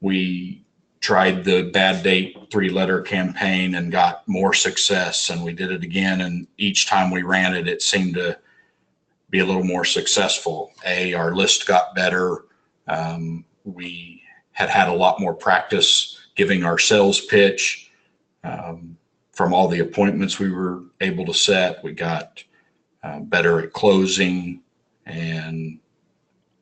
we tried the bad date 3-letter campaign and got more success, and we did it again. And each time we ran it, it seemed to be a little more successful. Our list got better. We had a lot more practice giving our sales pitch. From all the appointments we were able to set, we got better at closing. And,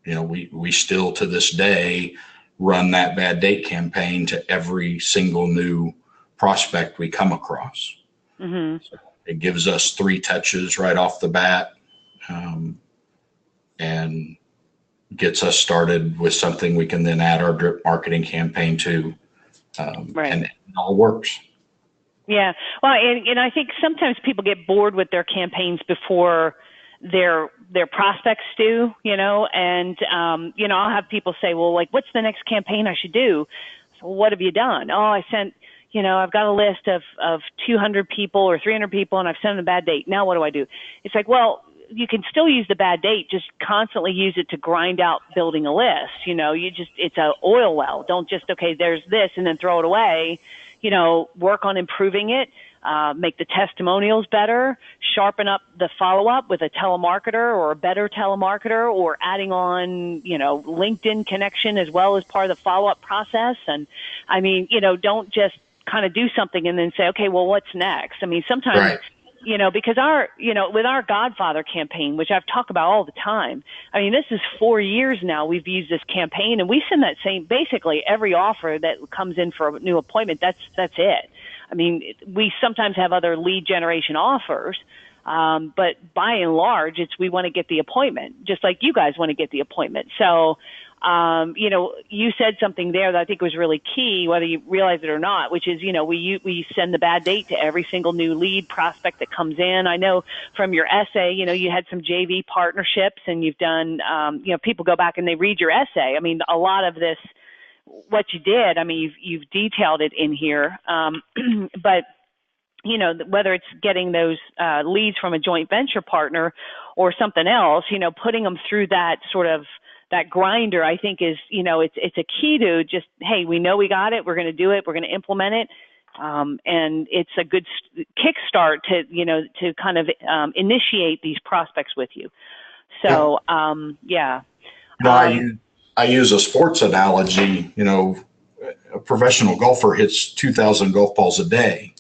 we still to this day run that bad date campaign to every single new prospect we come across. So it gives us 3 touches right off the bat, and gets us started with something we can then add our drip marketing campaign to, and it all works. Yeah. Well, and I think sometimes people get bored with their campaigns before their prospects do, and, I'll have people say, well, what's the next campaign I should do? So what have you done? Oh, I sent, I've got a list of 200 people or 300 people, and I've sent them a bad date. Now what do I do? It's like, well, you can still use the bad date, just constantly use it to grind out building a list. It's a oil well. Don't just, okay, there's this and then throw it away. Work on improving it. Make the testimonials better, sharpen up the follow-up with a telemarketer or a better telemarketer, or adding on, LinkedIn connection as well as part of the follow-up process. And don't just kind of do something and then say, okay, well, what's next? Sometimes, because with our Godfather campaign, which I've talked about all the time, this is 4 years now we've used this campaign, and we send that basically every offer that comes in for a new appointment. That's it. We sometimes have other lead generation offers, but by and large, we want to get the appointment, just like you guys want to get the appointment. So, you said something there that I think was really key, whether you realize it or not, which is, we send the bad date to every single new lead prospect that comes in. I know from your essay, you had some JV partnerships, and you've done, people go back and they read your essay. A lot of this, what you did, you've detailed it in here. But you know, whether it's getting those leads from a joint venture partner or something else, you know, putting them through that sort of that grinder, I think is, you know, it's a key to just, hey, we know we got it, we're going to do it, we're going to implement it. And it's a good kickstart to, you know, to kind of initiate these prospects with you. So, yeah. You know, I use a sports analogy. You know, a professional golfer hits 2,000 golf balls a day.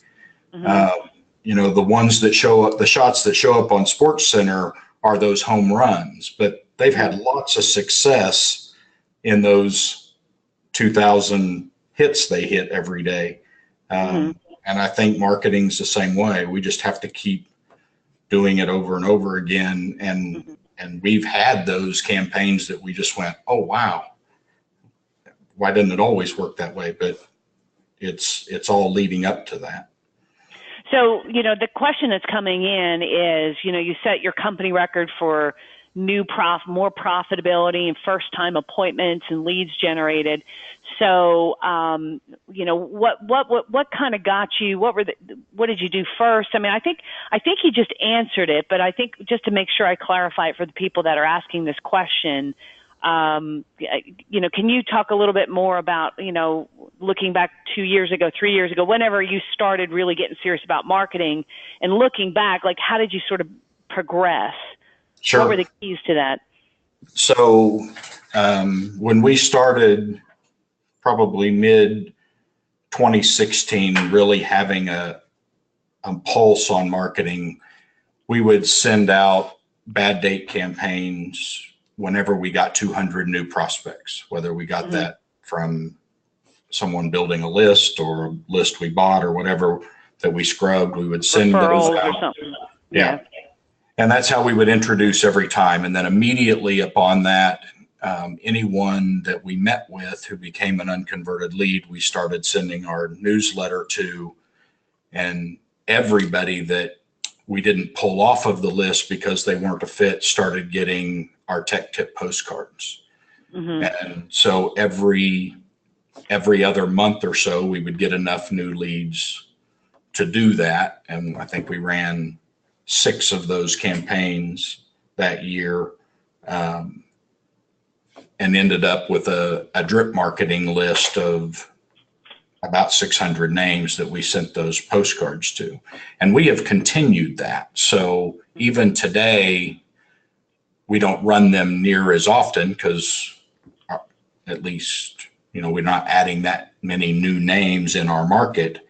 Mm-hmm. You know, the ones that show up, the shots that show up on Sports Center are those home runs, but they've had lots of success in those 2,000 hits they hit every day. And I think marketing's the same way. We just have to keep doing it over and over again. And we've had those campaigns that we just went, oh, wow, why didn't it always work that way? But it's all leading up to that. So, you know, the question that's coming in is, you know, you set your company record for more profitability and first-time appointments and leads generated. So, you know, what kind of got you? What did you do first? I mean, I think you just answered it, but I think just to make sure I clarify it for the people that are asking this question, you know, can you talk a little bit more about, you know, looking back 2 years ago, 3 years ago, whenever you started really getting serious about marketing and looking back, like how did you sort of progress? Sure. What were the keys to that? So when we started probably mid 2016, really having a pulse on marketing, we would send out bad date campaigns whenever we got 200 new prospects, whether we got that from someone building a list or a list we bought or whatever that we scrubbed, we would send those out. Or something. Yeah. And that's how we would introduce every time. And then immediately upon that, anyone that we met with who became an unconverted lead, we started sending our newsletter to, and everybody that we didn't pull off of the list because they weren't a fit started getting our tech tip postcards. And so every other month or so, we would get enough new leads to do that. And I think we ran 6 of those campaigns that year, and ended up with a drip marketing list of about 600 names that we sent those postcards to. And we have continued that. So even today, we don't run them near as often because at least, you know, we're not adding that many new names in our market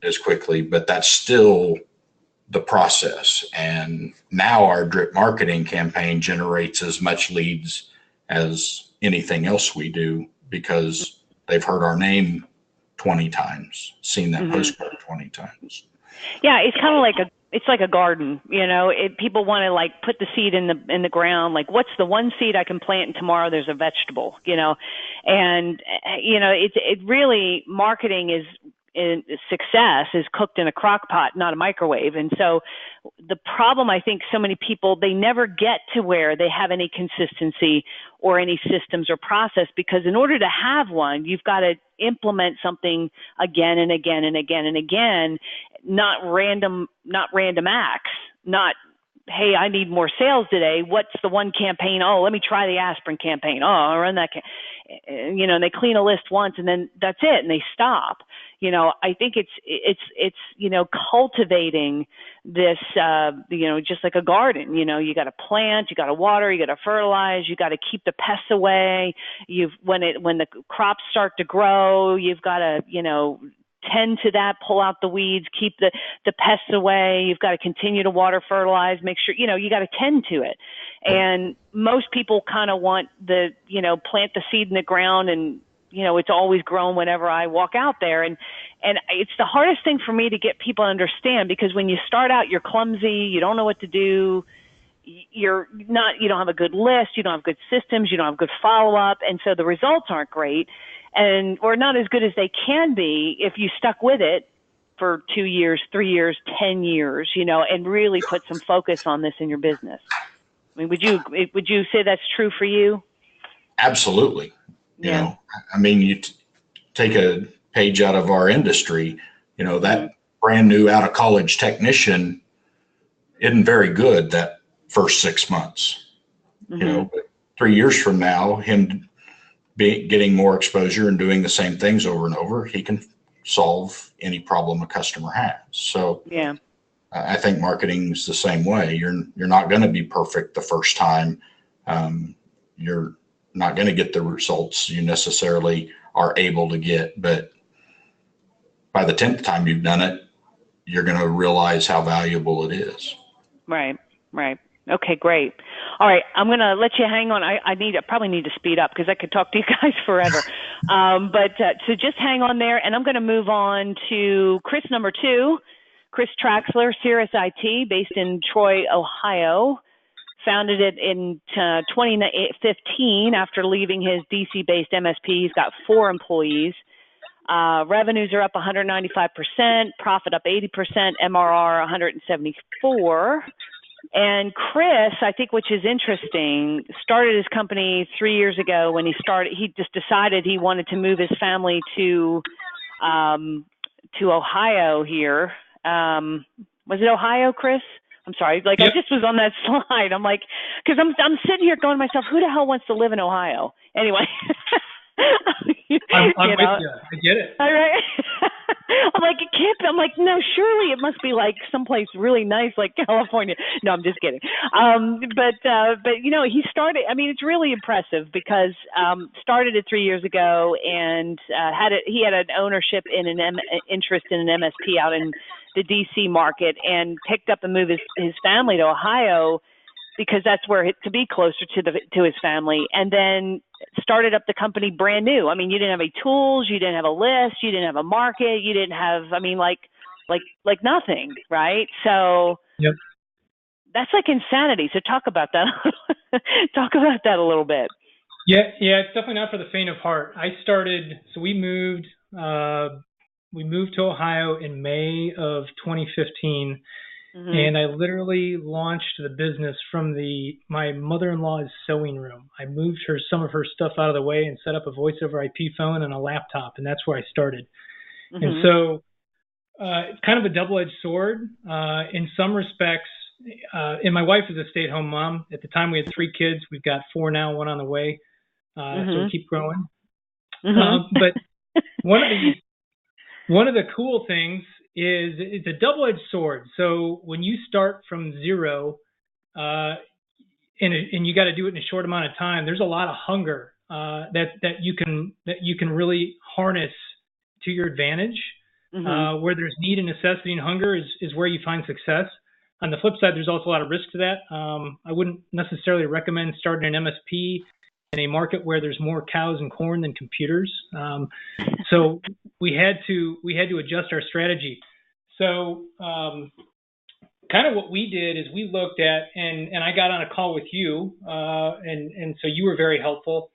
as quickly, but that's still the process. And now our drip marketing campaign generates as much leads as anything else we do because they've heard our name 20 times, seen that postcard 20 times. Yeah, it's kind of like a garden, you know. People want to like put the seed in the ground. Like, what's the one seed I can plant and tomorrow there's a vegetable, you know? And you know, it really, marketing is success is cooked in a crock pot, not a microwave. And so the problem, I think so many people, they never get to where they have any consistency or any systems or process, because in order to have one, you've got to implement something again and again and again and again, not random acts, not, hey, I need more sales today. What's the one campaign? Oh, let me try the aspirin campaign. Oh, I'll run that. You know, and they clean a list once and then that's it. And they stop. You know, I think it's, you know, cultivating this, you know, just like a garden, you know, you got to plant, you got to water, you got to fertilize, you got to keep the pests away. When the crops start to grow, you've got to, you know, tend to that, pull out the weeds, keep the pests away. You've got to continue to water, fertilize, make sure, you know, you got to tend to it. And most people kind of want you know, plant the seed in the ground and, you know, it's always grown whenever I walk out there. And it's the hardest thing for me to get people to understand, because when you start out, you're clumsy, you don't know what to do. You don't have a good list, you don't have good systems, you don't have good follow-up. And so the results aren't great or not as good as they can be if you stuck with it for 2 years, 3 years, 10 years, you know, and really put some focus on this in your business. I mean, would you say that's true for you? Absolutely. You know, I mean, you take a page out of our industry, you know, that brand new out of college technician isn't very good that first 6 months. But 3 years from now, him getting more exposure and doing the same things over and over, he can solve any problem a customer has. So yeah. I think marketing is the same way. You're not going to be perfect the first time. You're not going to get the results you necessarily are able to get, but by the 10th time you've done it, you're going to realize how valuable it is. Right. Okay, great. All right, I'm going to let you hang on. I probably need to speed up because I could talk to you guys forever. So just hang on there, and I'm going to move on to Chris number 2, Chris Traxler, Cirrus IT, based in Troy, Ohio. Founded it in 2015 after leaving his DC-based MSP. He's got 4 employees. Revenues are up 195%, profit up 80%, MRR 174. And Chris, I think, which is interesting, started his company 3 years ago. When he just decided he wanted to move his family to Ohio here. Was it Ohio, Chris? I'm sorry. Yep. I just was on that slide. I'm like, because I'm sitting here going to myself, who the hell wants to live in Ohio? Anyway. I'm with you. I get it. All right. I'm like, it can't be. I'm like, no, surely it must be like someplace really nice like California. No, I'm just kidding. But he started. I mean, it's really impressive because started it 3 years ago and he had an ownership in interest in an MSP out in the DC market and picked up and moved his family to Ohio because that's where to be closer to his family, and then started up the company brand new. I mean, you didn't have any tools, you didn't have a list, you didn't have a market, you didn't have, like nothing, right? So yep. That's like insanity. So talk about that. Talk about that a little bit. Yeah, it's definitely not for the faint of heart. We moved to Ohio in May of 2015. Mm-hmm. And I literally launched the business from my mother-in-law's sewing room. I moved some of her stuff out of the way and set up a voice over IP phone and a laptop, and that's where I started. Mm-hmm. And so it's kind of a double-edged sword in some respects. And my wife is a stay-at-home mom. At the time, we had 3 kids. We've got 4 now, 1 on the way. So we keep growing. Mm-hmm. But one of the cool things is it's a double-edged sword. So when you start from zero, and you got to do it in a short amount of time, there's a lot of hunger that you can really harness to your advantage. Mm-hmm. Where there's need and necessity and hunger is where you find success. On the flip side, there's also a lot of risk to that. I wouldn't necessarily recommend starting an MSP in a market where there's more cows and corn than computers. So we had to adjust our strategy. So kind of what we did is we looked at, and I got on a call with you, and so you were very helpful.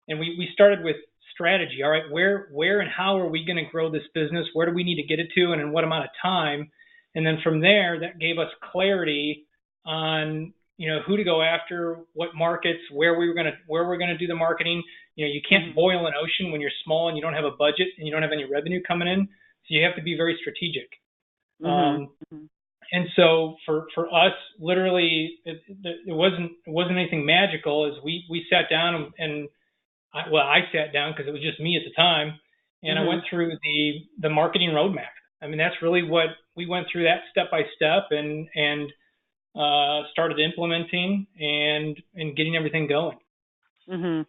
And we started with strategy. All right, where and how are we going to grow this business? Where do we need to get it to, and in what amount of time? And then from there, that gave us clarity on who to go after, what markets, where we're going to do the marketing. You can't boil an ocean when you're small and you don't have a budget and you don't have any revenue coming in. So you have to be very strategic. Mm-hmm. And so for us, literally, it wasn't anything magical. As we sat down I sat down because it was just me at the time, and I went through the marketing roadmap. I mean, that's really what we went through, that step by step, and started implementing and getting everything going. Mm-hmm.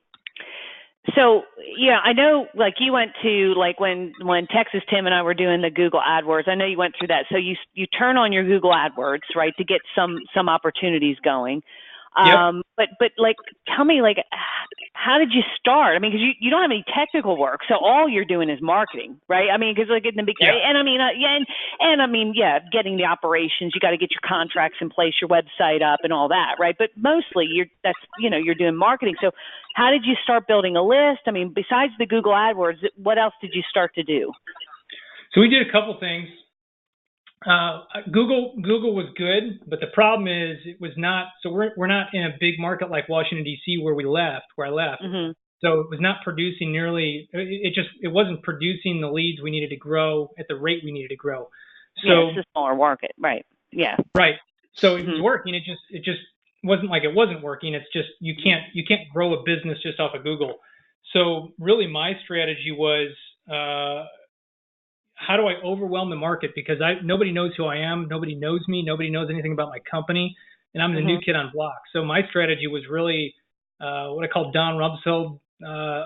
So, yeah, I know, like, you went to, like, when Texas Tim and I were doing the Google AdWords, I know you went through that. So you turn on your Google AdWords, right, to get some opportunities going. Yep. But like, tell me, like, how did you start? I mean, because you don't have any technical work, so all you're doing is marketing, right? I mean, because like in the beginning, getting the operations, you got to get your contracts in place, your website up, and all that, right? But mostly you're doing marketing. So how did you start building a list? I mean, besides the Google AdWords, what else did you start to do? So we did a couple things. Google was good, but the problem is it was not. So we're not in a big market like Washington D.C. where I left. Mm-hmm. So it was not producing nearly. It wasn't producing the leads we needed to grow at the rate we needed to grow. So it's a smaller market, right? Yeah. Right. So it was working. It just wasn't like it wasn't working. It's just you can't grow a business just off of Google. So really, my strategy was how do I overwhelm the market, because nobody knows who I am, nobody knows me, nobody knows anything about my company, and I'm the new kid on block. So my strategy was really what I call Don Rumsfeld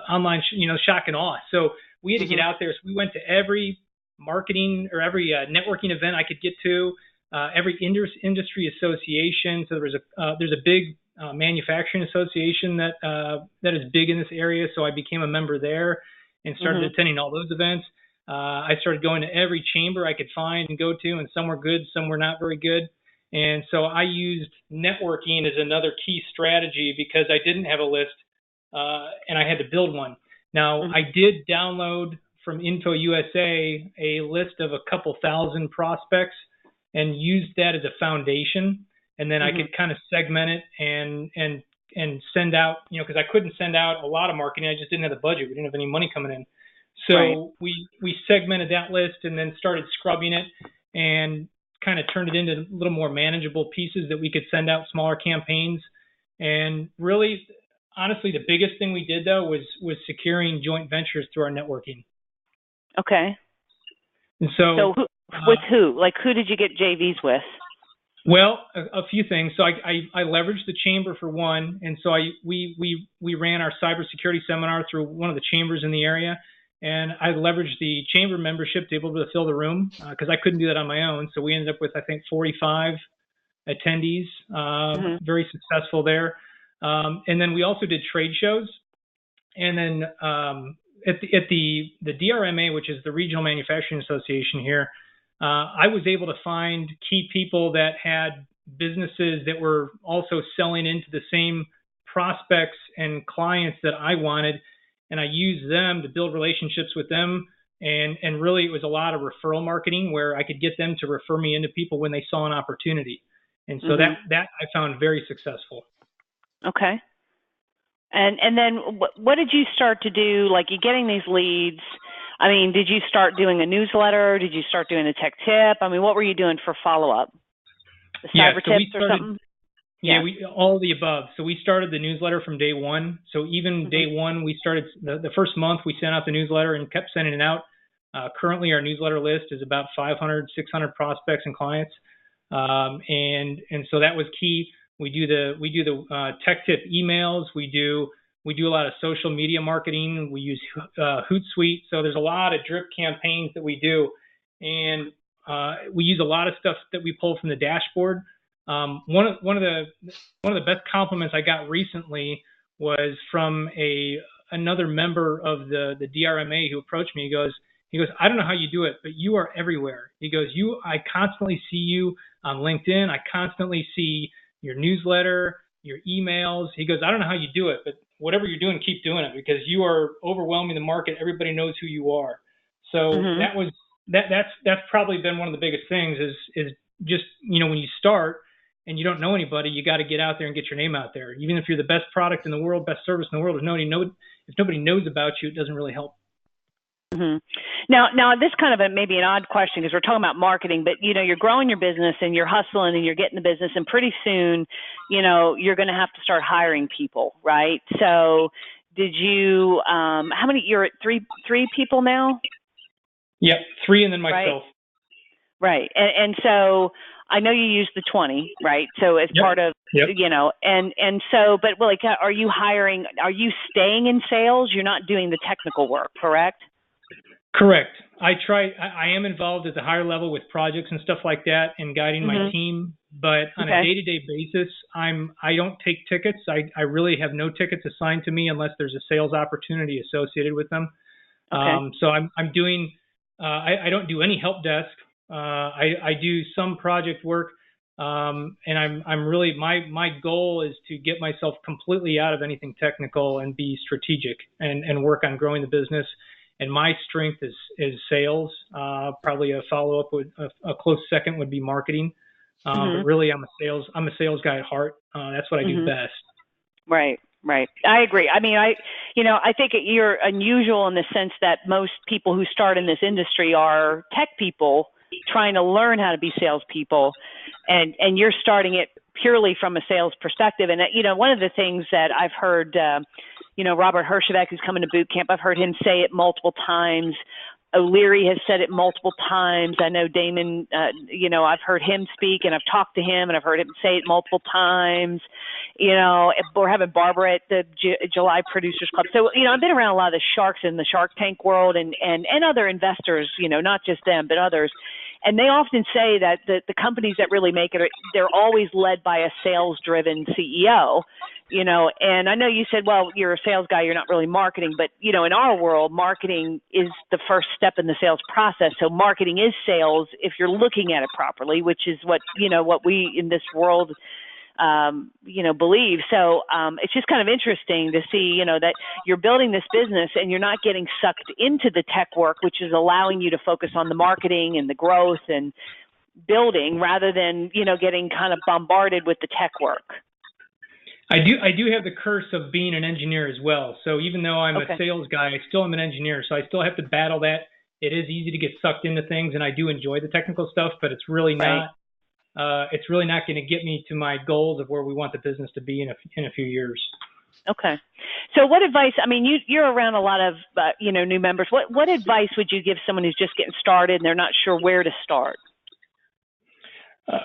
online, shock and awe. So we had to get out there. So we went to every marketing or every networking event I could get to, every industry association. So there's a big manufacturing association that is big in this area. So I became a member there and started attending all those events. I started going to every chamber I could find and go to, and some were good, some were not very good. And so I used networking as another key strategy because I didn't have a list and I had to build one. Now, I did download from Info USA a list of a couple thousand prospects and used that as a foundation. And then I could kind of segment it and send out, because I couldn't send out a lot of marketing. I just didn't have the budget. We didn't have any money coming in. So we segmented that list and then started scrubbing it and kind of turned it into a little more manageable pieces that we could send out smaller campaigns. And really, honestly, the biggest thing we did, though, was securing joint ventures through our networking. Okay. And so with who? Like, who did you get JVs with? Well, a few things. So I leveraged the chamber for one. And so we ran our cybersecurity seminar through one of the chambers in the area. And I leveraged the chamber membership to be able to fill the room because I couldn't do that on my own. So we ended up with, I think, 45 attendees, very successful there. And then we also did trade shows. And then at the DRMA, which is the Regional Manufacturing Association here, I was able to find key people that had businesses that were also selling into the same prospects and clients that I wanted. And I used them to build relationships with them. And really, it was a lot of referral marketing where I could get them to refer me into people when they saw an opportunity. And so that I found very successful. Okay. And then what did you start to do? Like, you're getting these leads. I mean, did you start doing a newsletter? Did you start doing a tech tip? I mean, what were you doing for follow-up? The cyber tips or something? Yeah, all of the above. So we started the newsletter from day one. So even day one, we started the first month, we sent out the newsletter and kept sending it out. Currently, our newsletter list is about 500, 600 prospects and clients. And so that was key. We do the tech tip emails. We do a lot of social media marketing. We use Hootsuite. So there's a lot of drip campaigns that we do. And we use a lot of stuff that we pull from the dashboard. One of the best compliments I got recently was from another member of the DRMA who approached me. He goes, I don't know how you do it, but you are everywhere. He goes, I constantly see you on LinkedIn. I constantly see your newsletter, your emails. He goes, I don't know how you do it, but whatever you're doing, keep doing it because you are overwhelming the market. Everybody knows who you are. So that's probably been one of the biggest things is just, when you start and you don't know anybody, you got to get out there and get your name out there. Even if you're the best product in the world, best service in the world, if nobody knows about you, it doesn't really help. Now this kind of maybe an odd question because we're talking about marketing, but you're growing your business and you're hustling and you're getting the business, and pretty soon, you're going to have to start hiring people, right? So, did you? How many? You're at three people now. Yep, 3, and then myself. Right, and so I know you use the 20, right? So as part of, and so, but like, are you hiring? Are you staying in sales? You're not doing the technical work, correct? Correct. I am involved at the higher level with projects and stuff like that and guiding my team, but on a day-to-day basis, I don't take tickets. I really have no tickets assigned to me unless there's a sales opportunity associated with them. So I'm doing, I don't do any help desk. I do some project work. And I'm really, my goal is to get myself completely out of anything technical and be strategic and work on growing the business. And my strength is sales. Probably a follow-up a close second would be marketing. But really, I'm a sales guy at heart. That's what I do best. Right. I agree. I mean, I think you're unusual in the sense that most people who start in this industry are tech people trying to learn how to be salespeople, and you're starting it purely from a sales perspective. And one of the things that I've heard, Robert Hershevek, who's coming to boot camp, I've heard him say it multiple times. O'Leary has said it multiple times. I know Damon, I've heard him speak, and I've talked to him, and I've heard him say it multiple times. We're having Barbara at the July Producers Club. So, I've been around a lot of the sharks in the Shark Tank world and other investors, not just them, but others. And they often say that the companies that really make it, they're always led by a sales-driven CEO. And I know you said, well, you're a sales guy, you're not really marketing, but, in our world, marketing is the first step in the sales process. So marketing is sales if you're looking at it properly, which is what we in this world, believe. So it's just kind of interesting to see, that you're building this business and you're not getting sucked into the tech work, which is allowing you to focus on the marketing and the growth and building rather than, getting kind of bombarded with the tech work. I do have the curse of being an engineer as well. So even though I'm a sales guy, I still am an engineer. So I still have to battle that. It is easy to get sucked into things, and I do enjoy the technical stuff, but it's really not. It's really not going to get me to my goals of where we want the business to be in a few years. Okay. So what advice? I mean, you're around a lot of new members. What advice would you give someone who's just getting started and they're not sure where to start?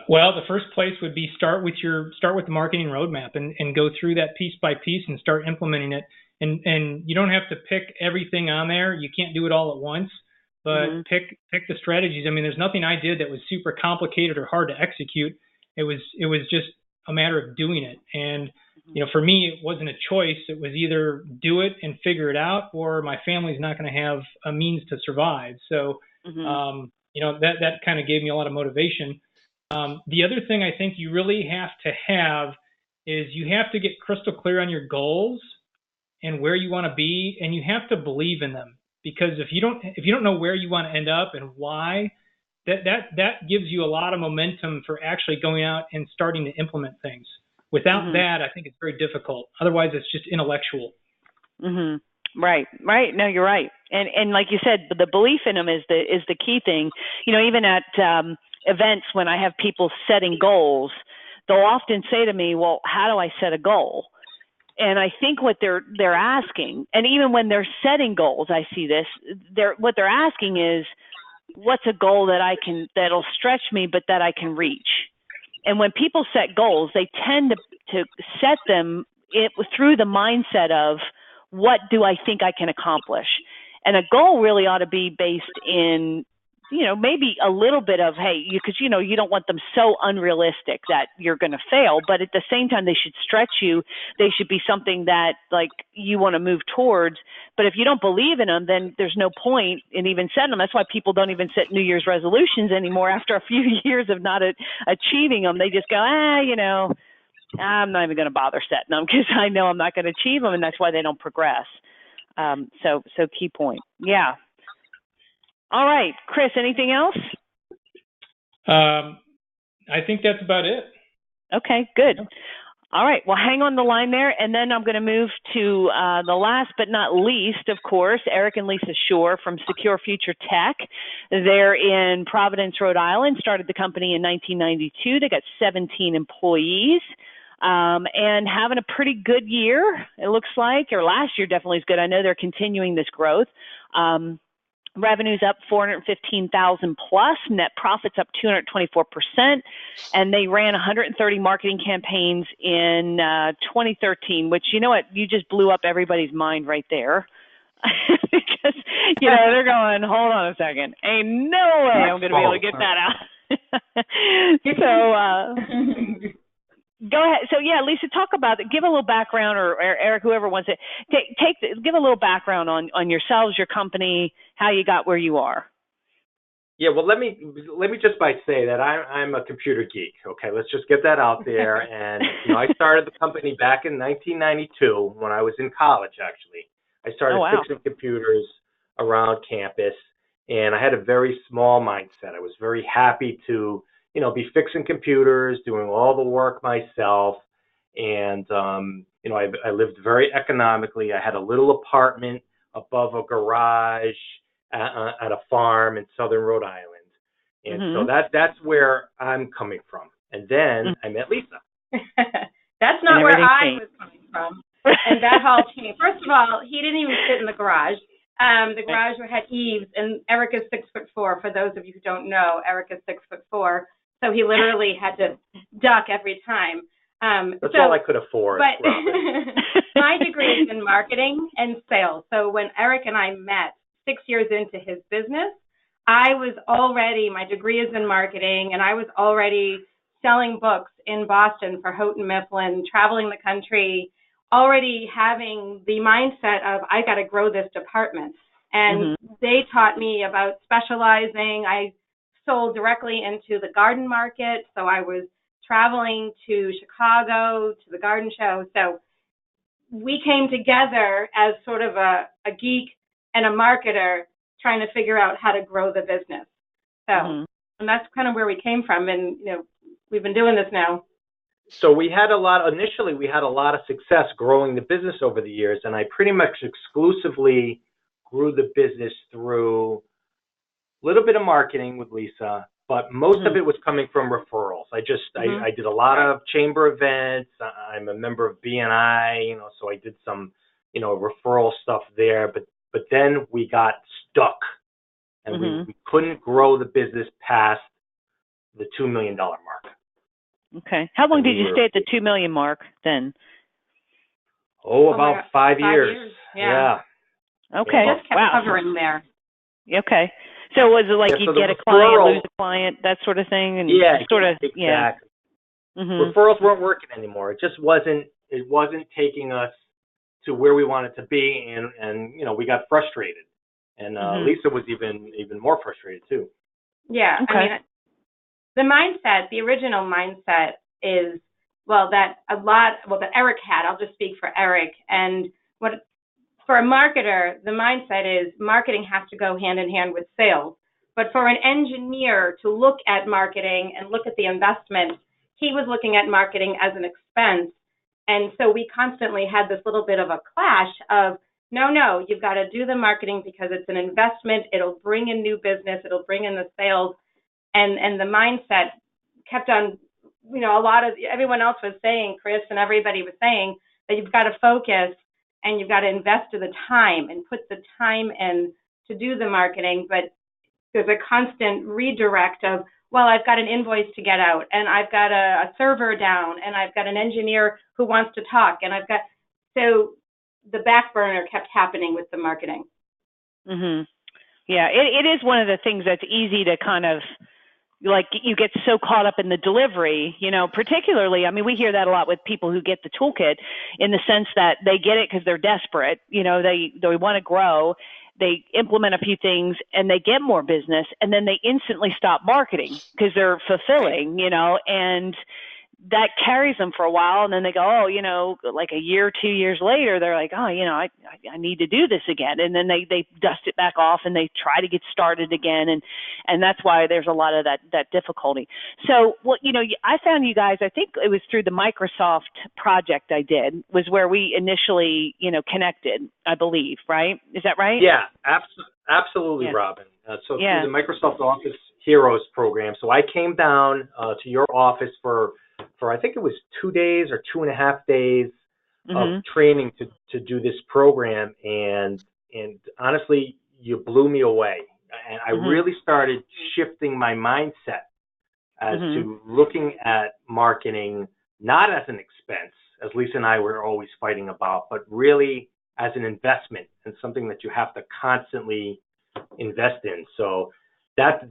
Well, the first place would be start with the marketing roadmap and go through that piece by piece and start implementing it. And you don't have to pick everything on there. You can't do it all at once, but pick the strategies. I mean, there's nothing I did that was super complicated or hard to execute. It was just a matter of doing it. And for me, it wasn't a choice. It was either do it and figure it out, or my family's not going to have a means to survive. So that kind of gave me a lot of motivation. The other thing I think you really have to have is you have to get crystal clear on your goals and where you want to be, and you have to believe in them. Because if you don't know where you want to end up and why, that gives you a lot of momentum for actually going out and starting to implement things. Without that, I think it's very difficult. Otherwise, it's just intellectual. Right. No, you're right. And like you said, the belief in them is the key thing. Even at events when I have people setting goals, they'll often say to me, well, how do I set a goal? And I think what they're asking, and even when they're setting goals, I see this, what they're asking is, what's a goal that'll stretch me, but that I can reach? And when people set goals, they tend to set them through the mindset of, what do I think I can accomplish? And a goal really ought to be based in, maybe a little bit of, hey, because you don't want them so unrealistic that you're going to fail, but at the same time, they should stretch you. They should be something that like you want to move towards. But if you don't believe in them, then there's no point in even setting them. That's why people don't even set New Year's resolutions anymore after a few years of not achieving them. They just go, I'm not even going to bother setting them because I know I'm not going to achieve them, and that's why they don't progress. So key point. Yeah. All right, Chris, anything else? I think that's about it. Okay, good. All right, well, hang on the line there, and then I'm going to move to the last but not least, of course, Eric and Lisa Shore from Secure Future Tech. They're in Providence, Rhode Island, started the company in 1992. They got 17 employees. And having a pretty good year, it looks like, or last year definitely is good. I know they're continuing this growth. Revenue's up 415,000 plus, net profits up 224%, and they ran 130 marketing campaigns in 2013, which, you know what, you just blew up everybody's mind right there. Because, they're going, hold on a second, ain't no way I'm going to be able to get that out. So, go ahead. So yeah, Lisa, talk about it. Give a little background, or Eric, whoever wants it. Give a little background on yourselves, your company, how you got where you are. Yeah, well, let me just say that I'm a computer geek. Okay, let's just get that out there. And I started the company back in 1992 when I was in college. Actually, I started fixing computers around campus, and I had a very small mindset. I was very happy to be fixing computers, doing all the work myself. And, I lived very economically. I had a little apartment above a garage at a farm in southern Rhode Island. And so that's where I'm coming from. And then I met Lisa. That's not where I was coming from. And that all changed. First of all, he didn't even sit in the garage. The garage had eaves, and Eric is 6'4". For those of you who don't know, Eric is 6'4". So he literally had to duck every time. That's all I could afford. But my degree is in marketing and sales. So when Eric and I met 6 years into his business, my degree is in marketing, and I was already selling books in Boston for Houghton Mifflin, traveling the country, already having the mindset of, I got to grow this department. And they taught me about specializing. I sold directly into the garden market. So I was traveling to Chicago, to the garden show. So we came together as sort of a geek and a marketer trying to figure out how to grow the business. So, and that's kind of where we came from. And, we've been doing this now. So initially we had a lot of success growing the business over the years, and I pretty much exclusively grew the business through a little bit of marketing with Lisa, but most of it was coming from referrals. I did a lot of chamber events. I'm a member of BNI, so I did some, referral stuff there, but then we got stuck, and we couldn't grow the business past the $2 million mark. Okay. How long did you stay at the 2 million mark then? About 5 years. Yeah. Okay. We just kept hovering there. Okay. So was it like you'd get a client, lose a client, that sort of thing? And exactly. Yeah. Referrals weren't working anymore. It just wasn't taking us to where we wanted to be, and we got frustrated. And Lisa was even more frustrated too. Yeah. Okay. The original mindset is, that Eric had. I'll just speak for Eric. And for a marketer, the mindset is marketing has to go hand in hand with sales. But for an engineer to look at marketing and look at the investment, he was looking at marketing as an expense. And so we constantly had this little bit of a clash of, no, you've got to do the marketing because it's an investment. It'll bring in new business. It'll bring in the sales. And the mindset kept on, everyone else was saying, Chris and everybody was saying that you've got to focus and you've got to invest the time and put the time in to do the marketing. But there's a constant redirect of, I've got an invoice to get out, and I've got a server down, and I've got an engineer who wants to talk, and so the back burner kept happening with the marketing. Yeah, it is one of the things that's easy to kind of, you get so caught up in the delivery, particularly, we hear that a lot with people who get the toolkit, in the sense that they get it because they're desperate, they want to grow, they implement a few things and they get more business, and then they instantly stop marketing because they're fulfilling, and that carries them for a while, and then they go, like a year, 2 years later, they're like, I need to do this again, and then they dust it back off and they try to get started again, and that's why there's a lot of that difficulty. So, I found you guys, I think it was through the Microsoft project I did, was where we initially, connected, I believe, right? Is that right? Yeah, absolutely, yeah. Robin. Through the Microsoft Office Heroes program, so I came down to your office for I think it was 2 days or 2.5 days of training to do this program, and honestly, you blew me away. And I really started shifting my mindset as to looking at marketing not as an expense, as Lisa and I were always fighting about, but really as an investment and something that you have to constantly invest in. So that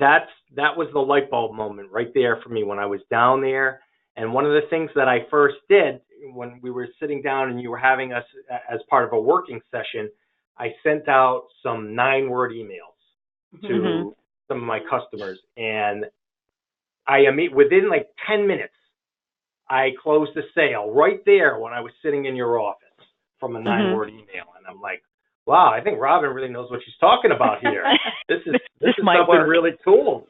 was the light bulb moment right there for me when I was down there. And one of the things that I first did when we were sitting down and you were having us as part of a working session, I sent out some 9-word emails to some of my customers. And within like 10 minutes, I closed the sale right there when I was sitting in your office from a 9-word email. And I'm like, wow, I think Robin really knows what she's talking about here. This is something really cool.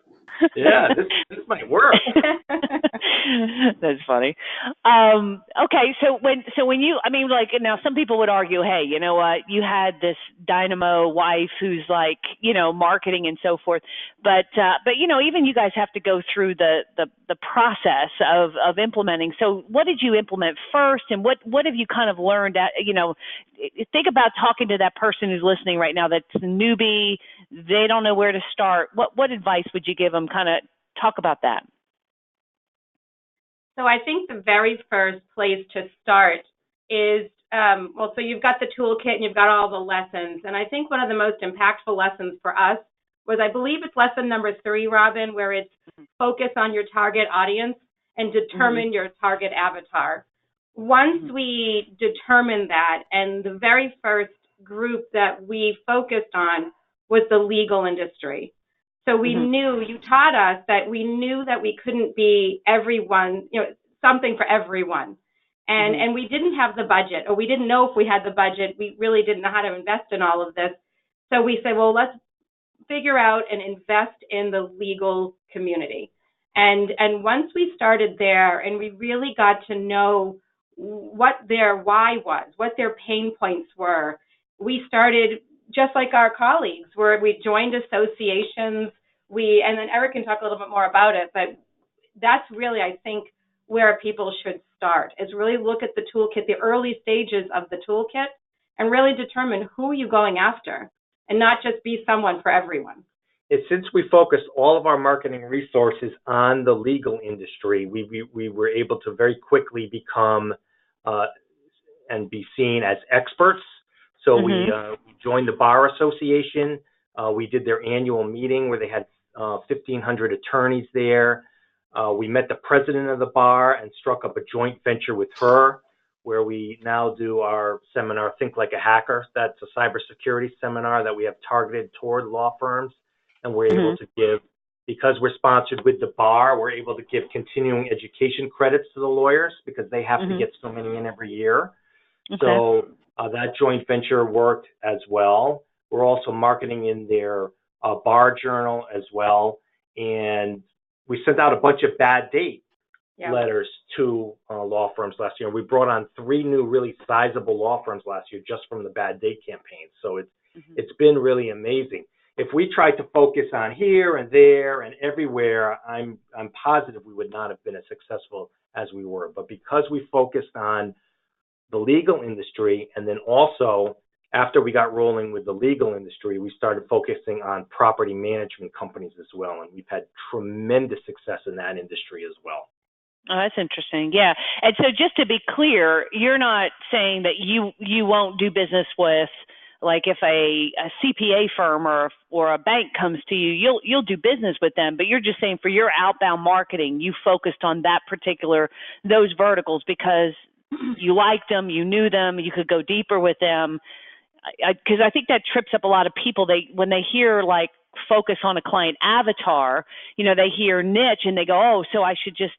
Yeah, this might work. That's funny. Okay, so when you, I mean, like, now some people would argue, hey, you know what, you had this dynamo wife who's like, you know, marketing and so forth, but you know, even you guys have to go through the process of implementing. So what did you implement first, and what have you kind of learned at, you know, think about talking to that person who's listening right now that's a newbie, they don't know where to start. What advice would you give them? Kind of talk about that. So I think the very first place to start is, well, so you've got the toolkit and you've got all the lessons. And I think one of the most impactful lessons for us was, I believe it's lesson number 3, Robin, where it's focus on your target audience and determine your target avatar. Once we determined that, and the very first group that we focused on was the legal industry. So we knew, you taught us that we knew that we couldn't be everyone, you know, something for everyone. And we didn't have the budget, or we didn't know if we had the budget. We really didn't know how to invest in all of this. So we said, well, let's figure out and invest in the legal community. And once we started there and we really got to know what their why was, what their pain points were, we started just like our colleagues, where we joined associations. And then Eric can talk a little bit more about it, but that's really, I think, where people should start, is really look at the toolkit, the early stages of the toolkit, and really determine who you're going after, and not just be someone for everyone. Since we focused all of our marketing resources on the legal industry, we were able to very quickly become and be seen as experts. So we joined the Bar Association. We did their annual meeting where they had 1,500 attorneys there. We met the president of the bar and struck up a joint venture with her, where we now do our seminar, Think Like a Hacker. That's a cybersecurity seminar that we have targeted toward law firms. And we're able to give, because we're sponsored with the bar, we're able to give continuing education credits to the lawyers, because they have to get so many in every year. So that joint venture worked as well. We're also marketing in their bar journal as well. And we sent out a bunch of bad date letters to law firms last year. We brought on 3 new really sizable law firms last year just from the bad date campaign. So it's been really amazing. If we tried to focus on here and there and everywhere, I'm positive we would not have been as successful as we were. But because we focused on the legal industry, and then also after we got rolling with the legal industry, we started focusing on property management companies as well. And we've had tremendous success in that industry as well. Oh, that's interesting. Yeah. And so just to be clear, you're not saying that you won't do business with, like, if a CPA firm or a bank comes to you, you'll do business with them, but you're just saying for your outbound marketing, you focused on those verticals because you liked them, you knew them, you could go deeper with them. Because I think that trips up a lot of people. When they hear, like, focus on a client avatar, you know, they hear niche and they go, oh, so I should just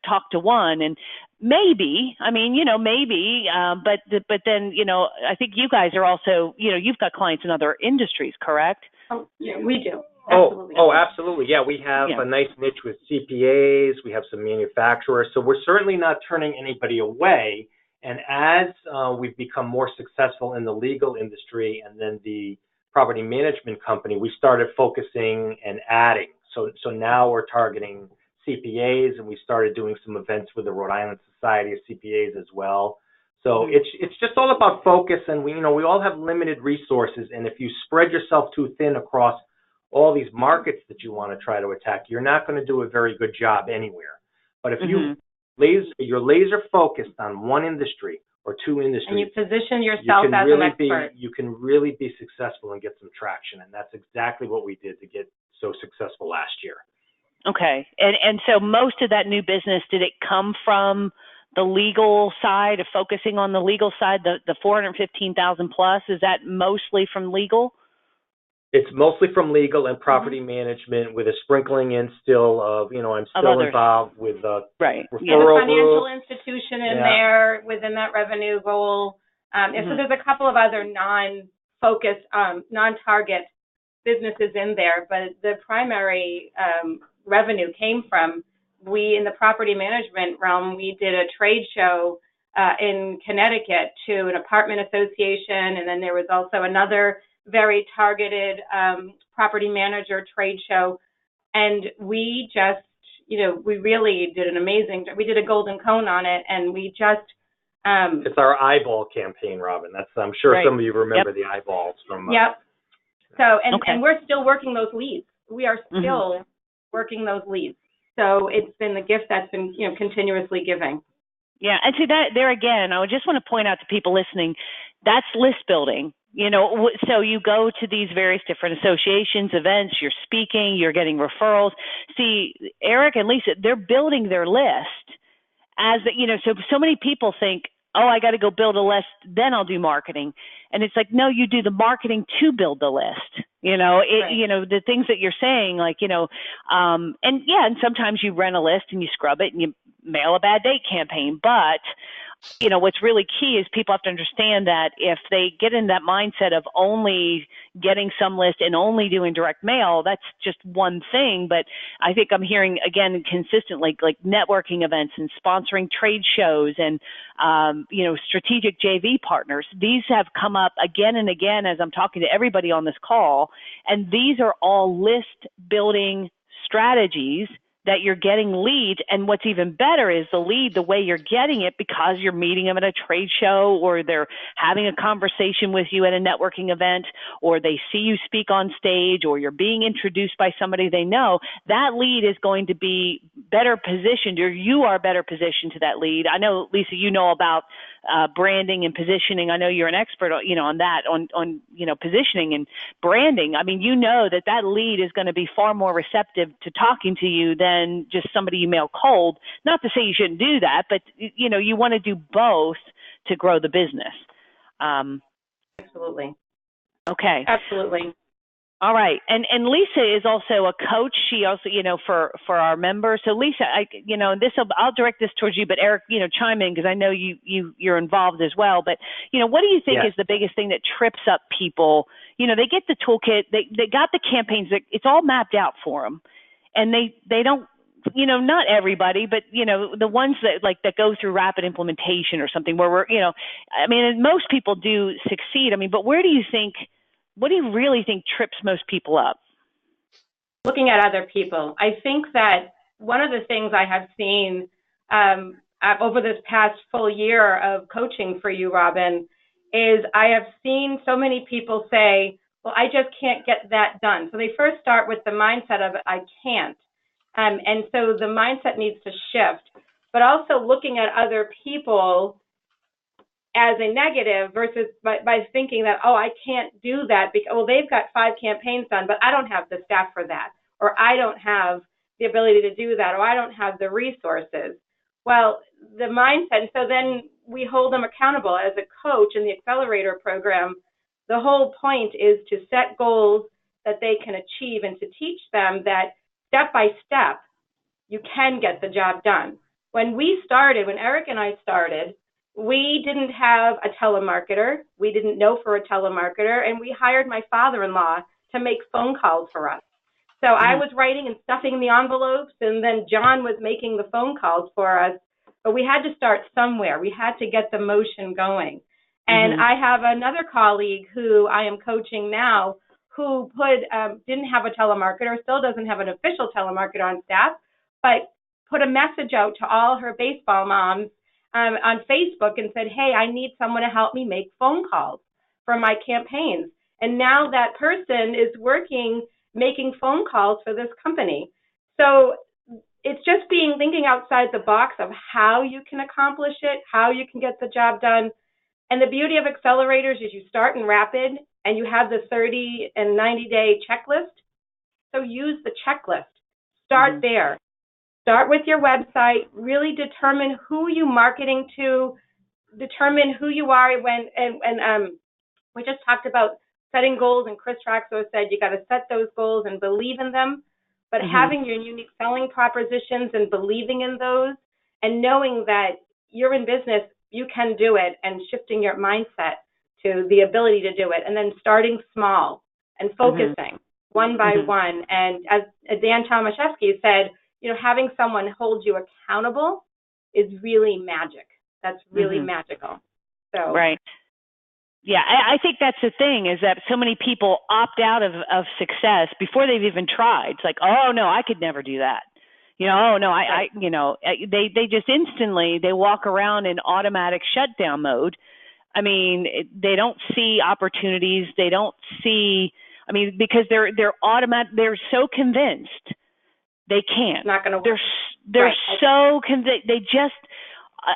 talk to one. And maybe, I mean, you know, maybe, but then, you know, I think you guys are also, you know, you've got clients in other industries, correct? Oh, yeah, we do. Absolutely. Oh, absolutely. Yeah, we have a nice niche with CPAs. We have some manufacturers. So we're certainly not turning anybody away. And as we've become more successful in the legal industry and then the property management company, we started focusing and adding. So now we're targeting CPAs, and we started doing some events with the Rhode Island Society of CPAs as well. So it's just all about focus, and we all have limited resources, and if you spread yourself too thin across all these markets that you want to try to attack, you're not going to do a very good job anywhere. But if you're laser focused on one industry or 2 industries, and you position yourself as an expert, you can really be successful and get some traction, and that's exactly what we did to get so successful last year. Okay. And so most of that new business, did it come from the legal side, of focusing on the legal side, the 415,000 plus? Is that mostly from legal? It's mostly from legal and property management, with a sprinkling in still of, I'm still involved with referral the financial institution in there within that revenue goal. So there's a couple of other non-focused, non-target businesses in there, but the primary revenue came from, in the property management realm, we did a trade show in Connecticut to an apartment association, and then there was also another very targeted property manager trade show, and we just, we really did an amazing, we did a golden cone on it, and we just, it's our eyeball campaign, Robin. That's, I'm sure right. Some of you remember the eyeballs from. Yep. So, and we're still working those leads. We are still working those leads. So it's been the gift that's been, continuously giving. Yeah, and see that there again, I just want to point out to people listening, that's list building. So you go to these various different associations, events, you're speaking, you're getting referrals. See, Eric and Lisa, they're building their list as so many people think, oh, I got to go build a list, then I'll do marketing. And it's like, no, you do the marketing to build the list. Right. The things that you're saying, and sometimes you rent a list and you scrub it and you mail a bad date campaign. But, what's really key is people have to understand that if they get in that mindset of only getting some list and only doing direct mail, that's just one thing. But I think I'm hearing, again, consistently, like networking events and sponsoring trade shows and, strategic JV partners. These have come up again and again as I'm talking to everybody on this call. And these are all list building strategies that you're getting leads. And what's even better is the lead, the way you're getting it, because you're meeting them at a trade show, or they're having a conversation with you at a networking event, or they see you speak on stage, or you're being introduced by somebody they know. That lead is going to be better positioned, or you are better positioned to that lead. I know, Lisa, about branding and positioning. I know you're an expert, on that, on positioning and branding. I mean, that lead is going to be far more receptive to talking to you than just somebody you mail cold. Not to say you shouldn't do that, but you want to do both to grow the business. Absolutely. Okay. Absolutely. All right. And Lisa is also a coach. She also, for our members. So Lisa, I'll direct this towards you, but Eric, chime in because I know you're involved as well. But, what do you think is the biggest thing that trips up people? They get the toolkit, they got the campaigns, it's all mapped out for them. And they don't, not everybody, but, the ones that go through rapid implementation or something where we're, most people do succeed. But what do you really think trips most people up? Looking at other people. I think that one of the things I have seen over this past full year of coaching for you, Robin, is I have seen so many people say, well, I just can't get that done. So they first start with the mindset of, I can't. And so the mindset needs to shift. But also looking at other people as a negative versus by thinking that, oh, I can't do that because, well, they've got 5 campaigns done, but I don't have the staff for that, or I don't have the ability to do that, or I don't have the resources. Well, the mindset, so then we hold them accountable as a coach in the accelerator program. The whole point is to set goals that they can achieve and to teach them that step by step, you can get the job done. When Eric and I started, we didn't have a telemarketer. We didn't know for a telemarketer, and we hired my father-in-law to make phone calls for us. So I was writing and stuffing the envelopes, and then John was making the phone calls for us. But we had to start somewhere. We had to get the motion going. And I have another colleague who I am coaching now who didn't have a telemarketer, still doesn't have an official telemarketer on staff, but put a message out to all her baseball moms on Facebook and said, hey, I need someone to help me make phone calls for my campaigns. And now that person is making phone calls for this company. So it's just thinking outside the box of how you can accomplish it, how you can get the job done. And the beauty of accelerators is you start in rapid and you have the 30 and 90-day checklist. So use the checklist. Start there. Start with your website, really determine who you're marketing to, determine who you are we just talked about setting goals, and Chris Traxler said you got to set those goals and believe in them, but having your unique selling propositions and believing in those and knowing that you're in business, you can do it, and shifting your mindset to the ability to do it, and then starting small and focusing. one by one. And as Dan Tomaszewski said, having someone hold you accountable is really magic. That's really magical. So right. Yeah, I think that's the thing, is that so many people opt out of success before they've even tried. It's like, oh no, I could never do that. Oh no, they just instantly, they walk around in automatic shutdown mode. I mean, they don't see opportunities. They don't see, because they're so convinced they can't. It's not going to work. They're so convinced. They just,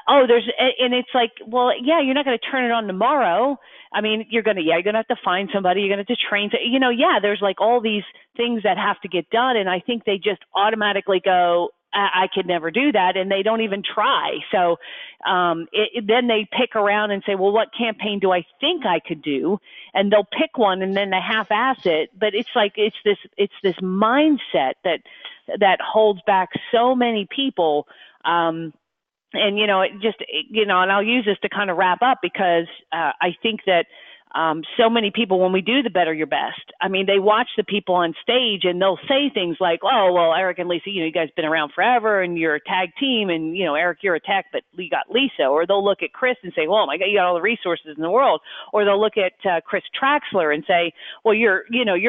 and it's like, well, yeah, you're not going to turn it on tomorrow. You're going to have to find somebody. You're going to have to train. There's like all these things that have to get done. And I think they just automatically go, I could never do that. And they don't even try. So then they pick around and say, well, what campaign do I think I could do? And they'll pick one and then they half-ass it. But it's like, it's this mindset that holds back so many people. And, and I'll use this to kind of wrap up, because I think that so many people, when we do the Better Your Best, they watch the people on stage and they'll say things like, oh, well, Eric and Lisa, you guys been around forever and you're a tag team, and, Eric, you're a tech, but we got Lisa. Or they'll look at Chris and say, well, my God, you got all the resources in the world. Or they'll look at Chris Traxler and say, well, you're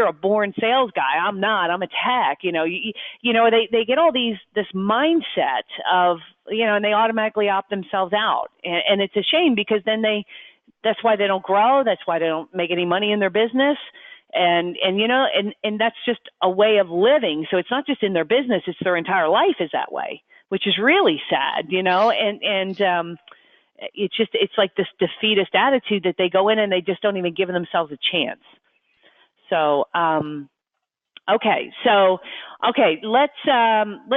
a born sales guy. I'm not. I'm a tech. They get all this mindset of, and they automatically opt themselves out. And it's a shame, because then that's why they don't grow. That's why they don't make any money in their business. And that's just a way of living. So it's not just in their business, it's their entire life is that way, which is really sad, and it's like this defeatist attitude that they go in and they just don't even give themselves a chance. So,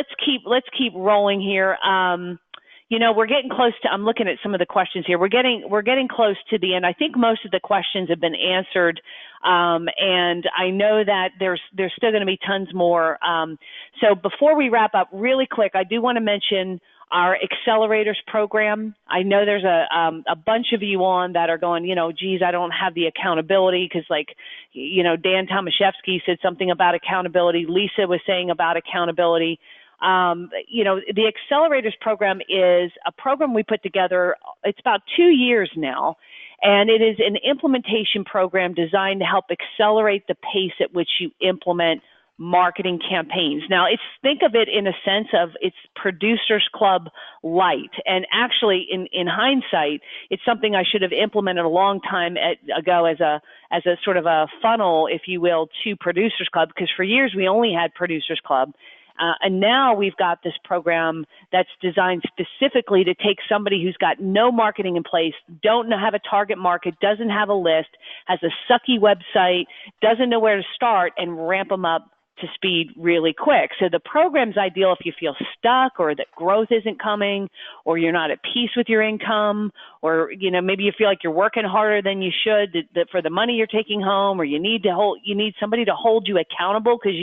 let's keep rolling here. We're getting close to, I'm looking at some of the questions here. We're getting close to the end. I think most of the questions have been answered. And I know that there's still going to be tons more. So before we wrap up really quick, I do want to mention our accelerators program. I know there's a bunch of you on that are going, geez, I don't have the accountability, because Dan Tomaszewski said something about accountability. Lisa was saying about accountability. The accelerators program is a program we put together. It's about 2 years now, and it is an implementation program designed to help accelerate the pace at which you implement marketing campaigns. Now, think of it in a sense of it's Producers Club light. And actually, in hindsight, it's something I should have implemented a long time ago as a sort of a funnel, if you will, to Producers Club, because for years we only had Producers Club. And now we've got this program that's designed specifically to take somebody who's got no marketing in place, don't have a target market, doesn't have a list, has a sucky website, doesn't know where to start, and ramp them up to speed really quick. So the program's ideal if you feel stuck, or that growth isn't coming, or you're not at peace with your income, or maybe you feel like you're working harder than you should for the money you're taking home, or you need somebody to hold you accountable, because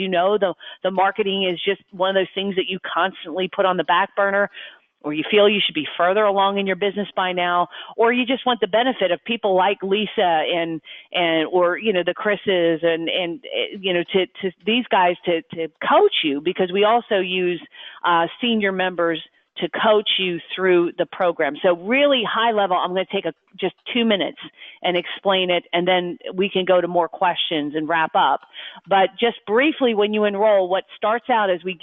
the marketing is just one of those things that you constantly put on the back burner, or you feel you should be further along in your business by now, or you just want the benefit of people like Lisa and or the Chris's and to these guys to coach you, because we also use senior members to coach you through the program. So really high level, I'm going to take just 2 minutes and explain it, and then we can go to more questions and wrap up. But just briefly, when you enroll, what starts out is we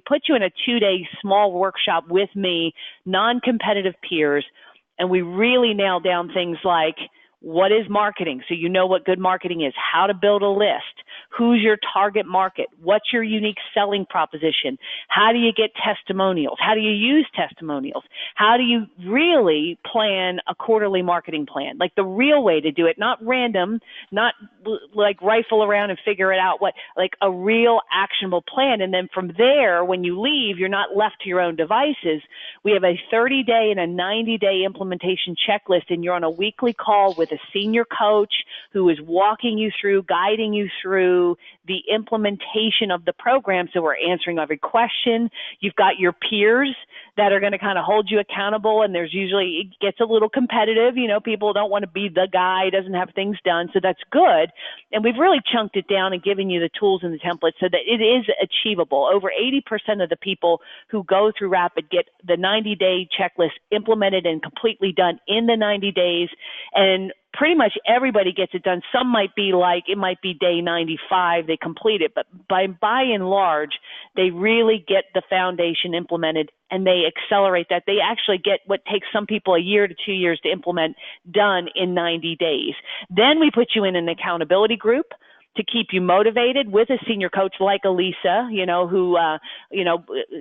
put you in a 2-day small workshop with me, non-competitive peers, and we really nail down things like, what is marketing? So you know what good marketing is, how to build a list, who's your target market, what's your unique selling proposition, how do you get testimonials, how do you use testimonials, how do you really plan a quarterly marketing plan, like the real way to do it, not random, not like rifle around and figure it out, like a real actionable plan. And then from there, when you leave, you're not left to your own devices. We have a 30-day and a 90-day implementation checklist, and you're on a weekly call with a senior coach who is walking you through, guiding you through the implementation of the program. So we're answering every question. You've got your peers that are going to kind of hold you accountable. And there's usually, it gets a little competitive. You know, people don't want to be the guy who doesn't have things done. So that's good. And we've really chunked it down and given you the tools and the templates so that it is achievable. Over 80% of the people who go through Rapid get the 90-day checklist implemented and completely done in the 90 days. And pretty much everybody gets it done. Some might be like, it might be day 95, they complete it, but by and large, they really get the foundation implemented and they accelerate that. They actually get what takes some people a year to 2 years to implement done in 90 days. Then we put you in an accountability group to keep you motivated with a senior coach like Elisa, you know, who,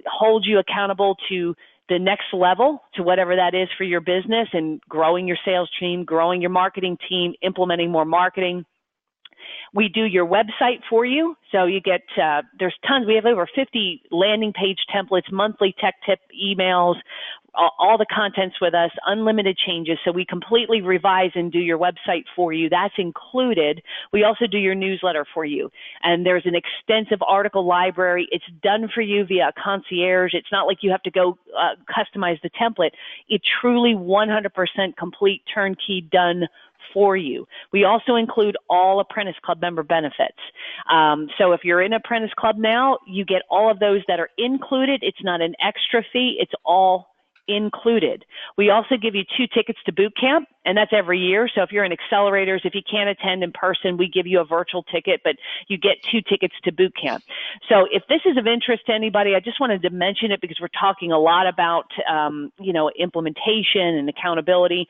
holds you accountable to the next level, to whatever that is for your business, and growing your sales team, growing your marketing team, implementing more marketing. We do your website for you. So you get, there's tons. We have over 50 landing page templates, monthly tech tip emails, all the contents with us, unlimited changes. So we completely revise and do your website for you. That's included. We also do your newsletter for you. And there's an extensive article library. It's done for you via a concierge. It's not like you have to go customize the template. It's truly 100% complete, turnkey, done for you. We also include all Apprentice Club member benefits. So if you're in Apprentice Club now, you get all of those that are included. It's not an extra fee. It's all included. We also give you 2 tickets to boot camp, and that's every year. So if you're in accelerators, if you can't attend in person, we give you a virtual ticket, but you get 2 tickets to boot camp. So if this is of interest to anybody, I just wanted to mention it because we're talking a lot about, implementation and accountability.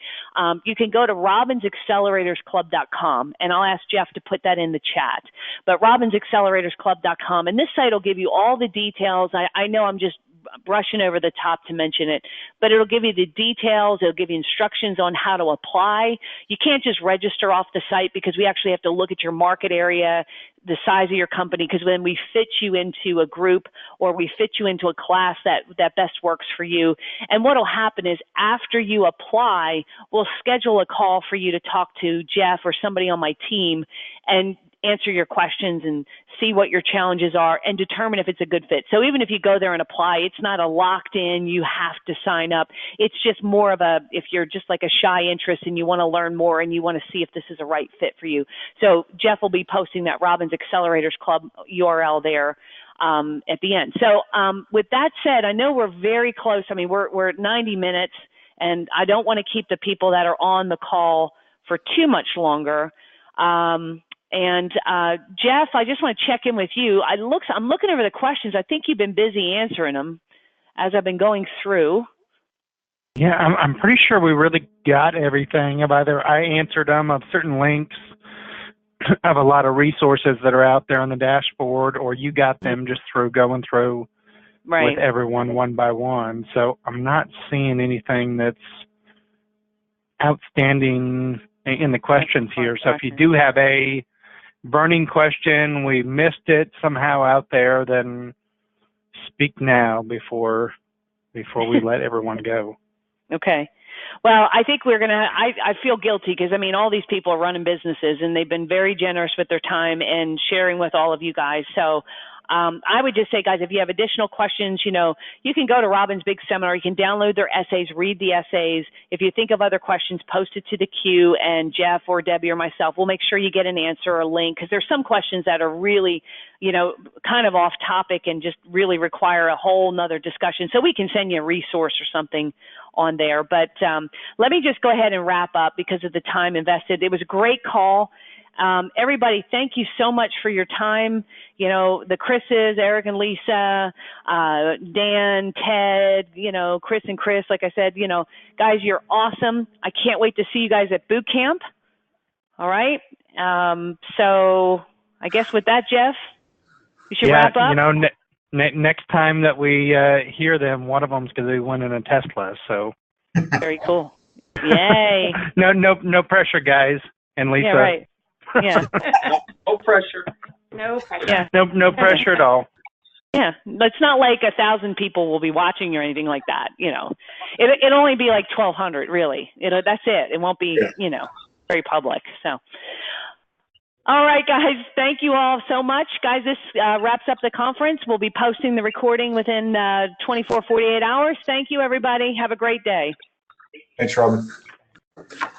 You can go to robinsacceleratorsclub.com, and I'll ask Jeff to put that in the chat. But robinsacceleratorsclub.com, and this site will give you all the details. I know I'm just brushing over the top to mention it, but it'll give you the details. It'll give you instructions on how to apply. You can't just register off the site because we actually have to look at your market area, the size of your company, because when we fit you into a group or we fit you into a class that best works for you. And what will happen is after you apply, we'll schedule a call for you to talk to Jeff or somebody on my team and answer your questions and see what your challenges are and determine if it's a good fit. So even if you go there and apply, it's not a locked in, you have to sign up. It's just more of a, if you're just like a shy interest and you want to learn more and you want to see if this is a right fit for you. So Jeff will be posting that Robbins Accelerators Club URL there at the end. So with that said, I know we're very close. I mean, we're at 90 minutes and I don't want to keep the people that are on the call for too much longer. And Jeff, I just want to check in with you. I'm looking over the questions. I think you've been busy answering them as I've been going through. Yeah, I'm pretty sure we really got everything. Either I answered them of certain links of a lot of resources that are out there on the dashboard, or you got them just through going through with everyone one by one. So I'm not seeing anything that's outstanding in the questions here. So if you do have a burning question, we missed it somehow out there, then speak now before we let everyone go. Okay. Well, I think we're going to, I feel guilty because, I mean, all these people are running businesses and they've been very generous with their time and sharing with all of you guys. So I would just say, guys, if you have additional questions, you can go to Robin's big seminar. You can download their essays, read the essays. If you think of other questions, post it to the queue, and Jeff or Debbie or myself will make sure you get an answer or a link, because there's some questions that are really, kind of off topic and just really require a whole nother discussion. So we can send you a resource or something on there. But let me just go ahead and wrap up because of the time invested. It was a great call. Everybody, thank you so much for your time. The Chris's, Eric and Lisa, Dan, Ted, Chris and Chris, like I said, guys, you're awesome. I can't wait to see you guys at boot camp. All right. So I guess with that, Jeff, you should wrap up. Next time that we hear them, one of them's going to be winning a Tesla. So very cool. Yay. No pressure, guys. And Lisa. Yeah, right. Yeah. No pressure. No pressure. Yeah. No pressure at all. Yeah. It's not like 1,000 people will be watching or anything like that. It'll only be like 1,200 really. That's it. It won't be, very public. So, All right, guys. Thank you all so much. Guys, this wraps up the conference. We'll be posting the recording within 24, 48 hours. Thank you, everybody. Have a great day. Thanks, Robin.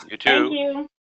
You too. Thank you.